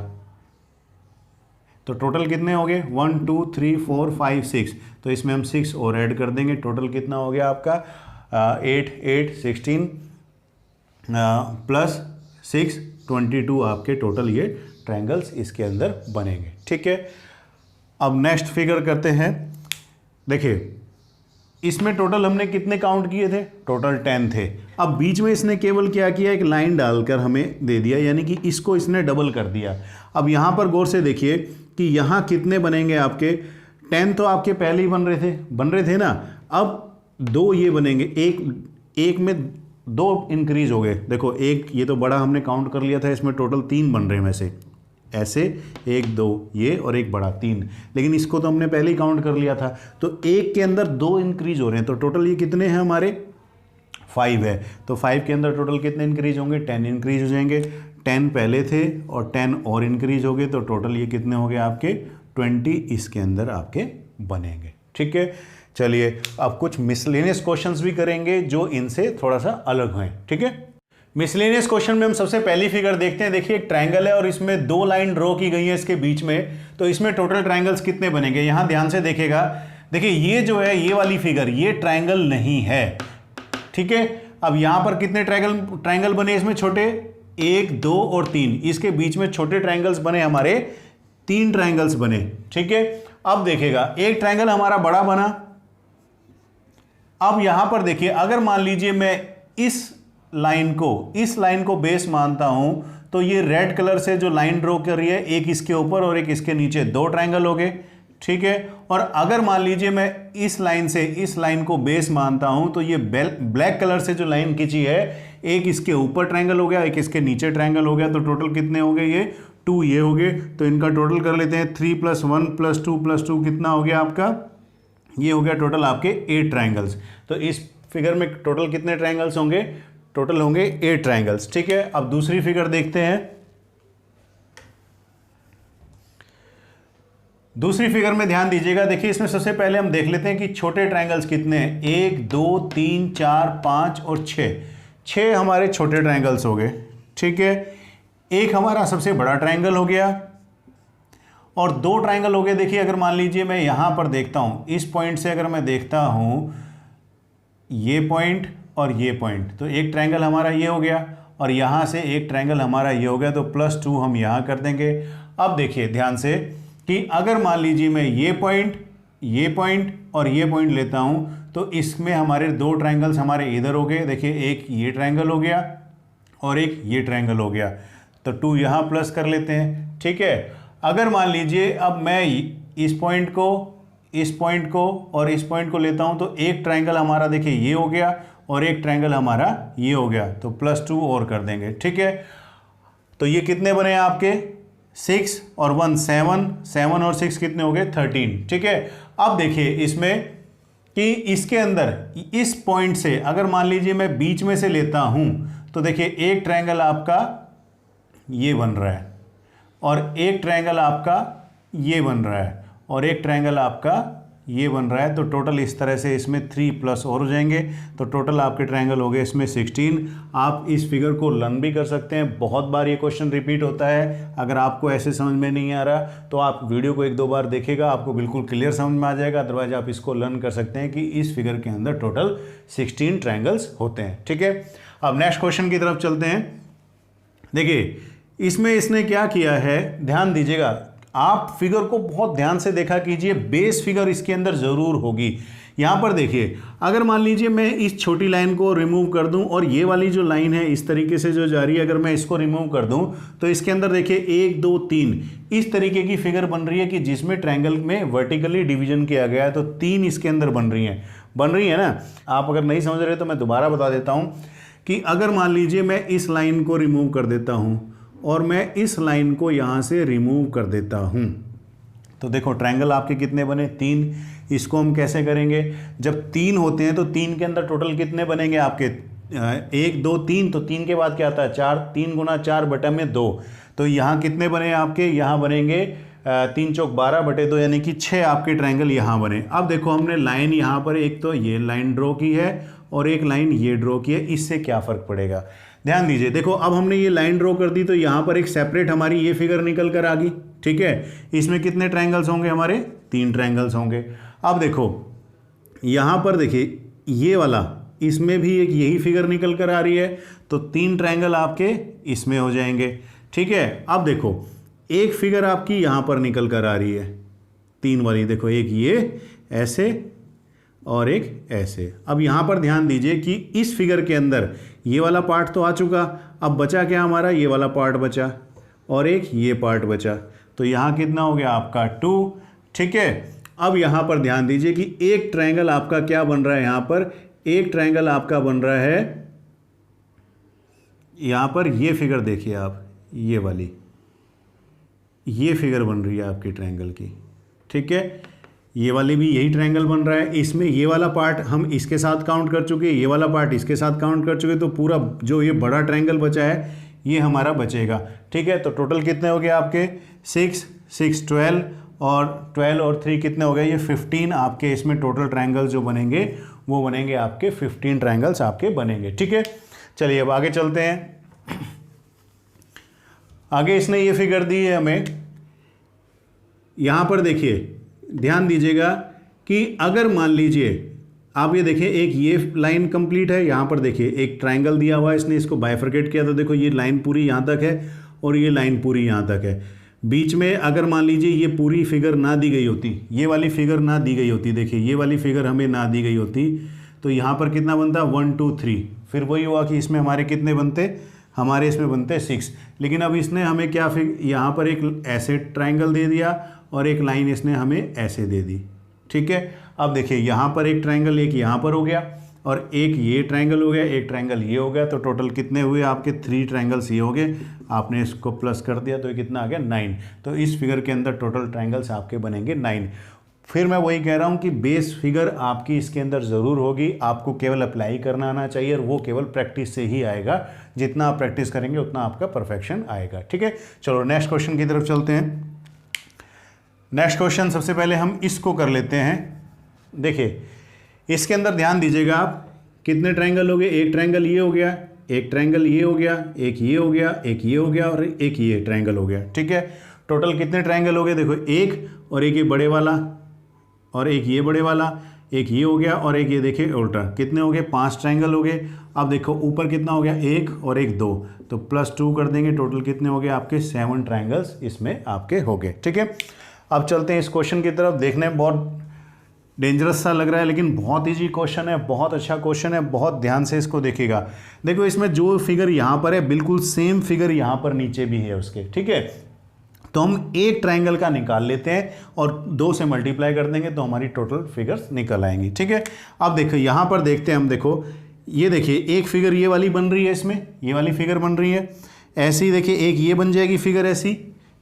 तो टोटल कितने हो गए 1 2 3 4 5 6, तो इसमें हम 6 और ऐड कर देंगे। टोटल कितना हो गया आपका 8 8 16 प्लस 6 22 आपके टोटल ये ट्रायंगल्स इसके अंदर बनेंगे। ठीक है, अब नेक्स्ट फिगर करते हैं। देखिए इसमें टोटल हमने कितने काउंट किए थे, टोटल 10 थे। अब बीच में इसने केवल क्या किया, एक लाइन डालकर हमें दे दिया, यानी कि इसको इसने डबल कर दिया। अब यहाँ पर गौर से देखिए कि यहाँ कितने बनेंगे आपके 10 तो आपके पहले ही बन रहे थे ना, अब 2 ये बनेंगे, एक में 2 इंक्रीज हो गए। देखो एक ये तो बड़ा हमने काउंट कर लिया था, इसमें टोटल 3 बन रहे हैं वैसे, ऐसे 1 2 ये और एक बड़ा 3, लेकिन इसको तो हमने पहले ही काउंट कर लिया था। तो एक के अंदर 2 इंक्रीज हो रहे हैं, तो टोटल ये कितने हैं हमारे 5 है। तो 5 के अंदर टोटल कितने इंक्रीज होंगे, 10 इंक्रीज हो जाएंगे। 10 पहले थे और 10 और इंक्रीज हो गए, तो टोटल ये कितने हो गए आपके 20 इसके अंदर आपके बनेंगे। ठीक है, चलिए अब कुछ मिसलेनियस क्वेश्चंस भी करेंगे जो इनसे थोड़ा सा अलग हैं। ठीक है, मिसलेनियस क्वेश्चन में हम सबसे पहली फिगर देखते हैं। देखिए एक ट्रायंगल है और इसमें 2 लाइन ड्रॉ की गई है इसके बीच में, तो इसमें टोटल ट्रायंगल्स कितने बनेंगे। यहां ध्यान से देखिएगा, देखिए ये जो है ये वाली फिगर ये ट्रायंगल नहीं है। ठीक है, अब यहां पर कितने ट्रायंगल बने इसमें छोटे, 1 2 और 3, इसके बीच में छोटे ट्रायंगल्स बने हमारे 3 ट्रायंगल्स बने। ठीक है, अब देखिएगा एक ट्रायंगल हमारा बड़ा बना। अब यहां पर देखिए अगर मान लीजिए मैं इस लाइन को बेस मानता हूं, तो ये रेड कलर से जो लाइन ड्रॉ कर रही है, एक इसके ऊपर और एक इसके नीचे 2 ट्रायंगल हो गए। ठीक है, और अगर मान लीजिए मैं इस लाइन से इस लाइन को बेस मानता हूं, तो ये ब्लैक कलर से जो लाइन खींची है, एक इसके ऊपर ट्रायंगल हो गया, एक इसके नीचे ट्रायंगल हो गया, तो टोटल कितने हो गए ये 2 ये हो गए। तो इनका टोटल कर लेते हैं, 3 + 1 + 2 + 2 कितना हो गया आपका, ये हो गया टोटल आपके 8 ट्रायंगल्स। तो इस फिगर में टोटल कितने ट्रायंगल्स होंगे, टोटल होंगे 8 ट्रायंगल्स। ठीक है, अब दूसरी फिगर देखते हैं। दूसरी फिगर में ध्यान दीजिएगा, देखिए इसमें सबसे पहले हम देख लेते हैं कि छोटे ट्रायंगल्स कितने हैं, 1 2 3 4 5 और 6 हमारे छोटे ट्रायंगल्स हो गए। ठीक है, एक हमारा सबसे बड़ा ट्रायंगल हो गया और 2 ट्रायंगल हो गए। देखिए अगर मान लीजिए मैं यहां पर देखता हूं, इस पॉइंट से अगर मैं देखता हूं ये पॉइंट और ये पॉइंट, तो एक ट्रायंगल हमारा ये हो गया और यहाँ से एक ट्रायंगल हमारा ये हो गया, तो +2 हम यहाँ कर देंगे। अब देखिए ध्यान से कि अगर मान लीजिए मैं ये पॉइंट और ये पॉइंट लेता हूँ, तो इसमें हमारे 2 ट्रायंगल्स हमारे इधर हो गए। देखिए एक ये ट्रायंगल हो गया और एक ये ट्रायंगल हो गया, तो 2 यहाँ प्लस कर लेते हैं। ठीक है, अगर मान लीजिए अब मैं इस पॉइंट को और इस पॉइंट को लेता हूँ, तो एक ट्रायंगल हमारा देखिए ये हो गया और एक ट्रायंगल हमारा ये हो गया, तो +2 और कर देंगे। ठीक है, तो ये कितने बने आपके 6 और 1 7 और 6 कितने हो गए 13। ठीक है, अब देखिए इसमें कि इसके अंदर इस पॉइंट से अगर मान लीजिए मैं बीच में से लेता हूं, तो देखिए एक ट्रायंगल आपका ये बन रहा है और एक ट्रायंगल आपका ये बन रहा है और एक ट्रायंगल आपका ये बन रहा है, तो टोटल इस तरह से इसमें 3 प्लस और हो जाएंगे, तो टोटल आपके ट्रायंगल हो गए इसमें 16। आप इस फिगर को लर्न भी कर सकते हैं, बहुत बार ये क्वेश्चन रिपीट होता है। अगर आपको ऐसे समझ में नहीं आ रहा तो आप वीडियो को 1-2 बार देखिएगा, आपको बिल्कुल क्लियर समझ में आ जाएगा। अदरवाइज आप इसको लर्न कर सकते हैं कि इस फिगर के अंदर टोटल 16 ट्रायंगल्स होते हैं। ठीक है, अब नेक्स्ट क्वेश्चन की तरफ चलते हैं। देखिए इसमें इसने क्या किया है, ध्यान दीजिएगा, आप फिगर को बहुत ध्यान से देखा कीजिए, बेस फिगर इसके अंदर जरूर होगी। यहां पर देखिए अगर मान लीजिए मैं इस छोटी लाइन को रिमूव कर दूं और ये वाली जो लाइन है इस तरीके से जो जा रही है, अगर मैं इसको रिमूव कर दूं, तो इसके अंदर देखिए 1 2 3 इस तरीके की फिगर बन रही है कि जिसमें ट्रायंगल में वर्टिकली डिवीजन किया गया है, तो 3 इसके अंदर बन रही है ना। आप अगर नहीं समझ रहे तो मैं दोबारा बता देता हूं कि अगर मान लीजिए मैं इस लाइन को रिमूव कर देता हूं और मैं इस लाइन को यहाँ से रिमूव कर देता हूँ, तो देखो ट्रायंगल आपके कितने बने 3। इसको हम कैसे करेंगे, जब 3 होते हैं तो 3 के अंदर टोटल कितने बनेंगे आपके 1 2 3, तो 3 के बाद क्या आता है 4, 3 × 4 बटे में 2, तो यहाँ कितने बने आपके, यहाँ बनेंगे 3 चौक 12 बटे 2, यानी कि 6 आपके ट्रायंगल यहाँ बने। अब देखो हमने लाइन यहाँ पर एक तो ये लाइन ड्रॉ की है और एक लाइन ये ड्रॉ की है, इससे क्या फ़र्क पड़ेगा। ध्यान दीजिए, देखो अब हमने ये लाइन ड्रॉ कर दी तो यहाँ पर एक सेपरेट हमारी ये फिगर निकल कर आ गई। ठीक है, इसमें कितने ट्रायंगल्स होंगे हमारे? 3 ट्रायंगल्स होंगे। अब देखो यहाँ पर देखिए ये वाला, इसमें भी एक यही फिगर निकल कर आ रही है, तो 3 ट्रायंगल आपके इसमें हो जाएंगे। ठीक है, अब देखो एक फिगर आपकी यहाँ पर निकल कर आ रही है 3 वाली, देखो एक ये ऐसे और एक ऐसे। अब यहाँ पर ध्यान दीजिए कि इस फिगर के अंदर ये वाला पार्ट तो आ चुका, अब बचा क्या हमारा? ये वाला पार्ट बचा और एक ये पार्ट बचा, तो यहाँ कितना हो गया आपका 2। ठीक है, अब यहाँ पर ध्यान दीजिए कि एक ट्रायंगल आपका क्या बन रहा है? यहाँ पर एक ट्रायंगल आपका बन रहा है, यहाँ पर ये फिगर देखिए आप, ये वाली ये फिगर बन रही है आपकी ट्रायंगल की। ठीक है, ये वाली भी यही ट्रायंगल बन रहा है, इसमें ये वाला पार्ट हम इसके साथ काउंट कर चुके, ये वाला पार्ट इसके साथ काउंट कर चुके, तो पूरा जो ये बड़ा ट्रायंगल बचा है ये हमारा बचेगा। ठीक है, तो टोटल कितने हो गए आपके? 6 6 12 और 12 और 3 कितने हो गए? ये 15 आपके इसमें टोटल ट्रायंगल्स जो बनेंगे वो बनेंगे आपके 15 ट्रायंगल्स आपके बनेंगे। ठीक है, चलिए अब आगे चलते हैं। आगे इसने ये फिगर दी है हमें, यहाँ पर देखिए ध्यान दीजिएगा कि अगर मान लीजिए आप ये देखिए एक ये लाइन कंप्लीट है, यहाँ पर देखिए एक ट्रायंगल दिया हुआ है, इसने इसको बाइफरकेट किया, तो देखो ये लाइन पूरी यहाँ तक है और ये लाइन पूरी यहाँ तक है। बीच में अगर मान लीजिए ये पूरी फिगर ना दी गई होती, ये वाली फिगर ना दी गई होती, देखिए ये वाली फिगर हमें ना दी गई होती, तो यहाँ पर कितना बनता? 1 2 3। फिर वही हुआ कि इसमें हमारे कितने बनते? हमारे इसमें बनते 6। लेकिन अब इसने हमें क्या यहाँ पर एक ऐसे ट्रायंगल दे दिया और एक लाइन इसने हमें ऐसे दे दी। ठीक है, अब देखिए यहाँ पर एक ट्रायंगल एक यहाँ पर हो गया और एक ये ट्रायंगल हो गया, एक ट्रायंगल ये हो गया, तो टोटल कितने हुए आपके? 3 ट्रायंगल्स ये हो गए। आपने इसको प्लस कर दिया तो ये कितना आ गया? 9। तो इस फिगर के अंदर टोटल ट्रायंगल्स आपके बनेंगे 9। फिर मैं वही कह रहा हूँ कि बेस फिगर आपकी इसके अंदर ज़रूर होगी, आपको केवल अप्लाई करना आना चाहिए और वो केवल प्रैक्टिस से ही आएगा। जितना आप प्रैक्टिस करेंगे उतना आपका परफेक्शन आएगा। ठीक है, चलो नेक्स्ट क्वेश्चन की तरफ चलते हैं। नेक्स्ट क्वेश्चन सबसे पहले हम इसको कर लेते हैं। देखिए इसके अंदर ध्यान दीजिएगा आप, कितने ट्रायंगल हो गए? एक ट्रायंगल ये हो गया, एक ट्रायंगल ये हो गया, एक ये हो गया, एक ये हो गया और एक ये ट्रायंगल हो गया। ठीक है, टोटल कितने ट्रायंगल हो गए? देखो एक और एक ये बड़े वाला और एक ये बड़े वाला, एक ये हो गया और एक ये देखिए उल्टा, कितने हो गए? 5 ट्रायंगल हो गए। अब देखो ऊपर कितना हो गया? 1 और 1 2, तो +2 कर देंगे, टोटल कितने हो गए आपके? 7 ट्रायंगल्स इसमें आपके हो गए। ठीक है, अब चलते हैं इस क्वेश्चन की तरफ। देखने में बहुत डेंजरस सा लग रहा है लेकिन बहुत ईजी क्वेश्चन है, बहुत अच्छा क्वेश्चन है, बहुत ध्यान से इसको देखिएगा। देखो इसमें जो फिगर यहाँ पर है बिल्कुल सेम फिगर यहाँ पर नीचे भी है उसके। ठीक है, तो हम एक ट्रायंगल का निकाल लेते हैं और 2 से मल्टीप्लाई कर देंगे तो हमारी टोटल फिगर्स निकल आएंगी। ठीक है, अब देखो यहाँ पर देखते हैं हम, देखो ये देखिए एक फिगर ये वाली बन रही है, इसमें ये वाली फिगर बन रही है। ऐसे ही देखिए एक ये बन जाएगी फिगर ऐसी,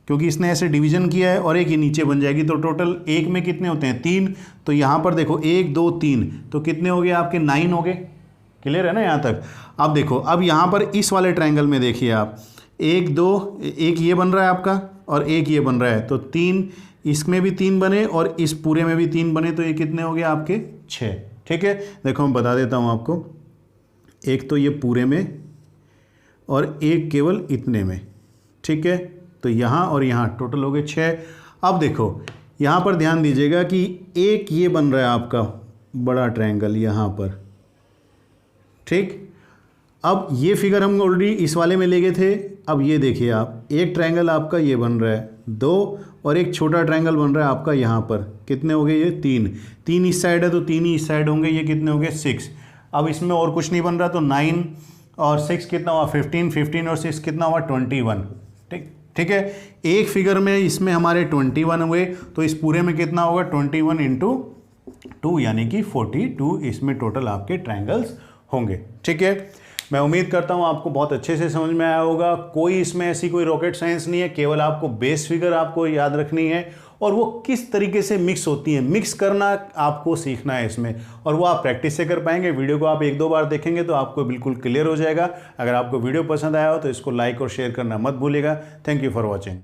क्योंकि इसने ऐसे डिवीजन किया है, और एक ये नीचे बन जाएगी, तो टोटल एक में कितने होते हैं? 3। तो यहाँ पर देखो 1 2 3, तो कितने हो गए आपके? 9 हो गए। क्लियर है ना यहाँ तक? अब देखो अब यहाँ पर इस वाले ट्रायंगल में देखिए आप, 1 2, एक ये बन रहा है आपका और एक ये बन रहा है, तो 3 इसमें भी 3 बने और इस पूरे में भी 3 बने, तो ये कितने हो गए आपके? 6। ठीक है, देखो मैं बता देता हूँ आपको, एक तो ये पूरे में और एक केवल इतने में। ठीक है, तो यहाँ और यहाँ टोटल हो गए 6। अब देखो यहाँ पर ध्यान दीजिएगा कि एक ये बन रहा है आपका बड़ा ट्रायंगल यहाँ पर। ठीक, अब ये फिगर हम ऑलरेडी इस वाले में ले गए थे। अब ये देखिए आप, एक ट्रायंगल आपका ये बन रहा है 2 और एक छोटा ट्रायंगल बन रहा है आपका यहाँ पर, कितने हो गए? ये 3 इस साइड है तो 3 ही इस साइड होंगे, ये कितने हो गए? 6। अब इसमें और कुछ नहीं बन रहा, तो 9 और 6 कितना हुआ? 15 और 6 कितना हुआ? 21। ठीक है, एक फिगर में इसमें हमारे 21 हुए, तो इस पूरे में कितना होगा? 21 × 2 यानी कि 42 इसमें टोटल आपके ट्रायंगल्स होंगे। ठीक है, मैं उम्मीद करता हूँ आपको बहुत अच्छे से समझ में आया होगा। कोई इसमें ऐसी कोई रॉकेट साइंस नहीं है, केवल आपको बेस फिगर आपको याद रखनी है और वो किस तरीके से मिक्स होती है, मिक्स करना आपको सीखना है इसमें, और वो आप प्रैक्टिस से कर पाएंगे। वीडियो को आप 1-2 बार देखेंगे तो आपको बिल्कुल क्लियर हो जाएगा। अगर आपको वीडियो पसंद आया हो तो इसको लाइक और शेयर करना मत भूलिएगा। Thank you for watching.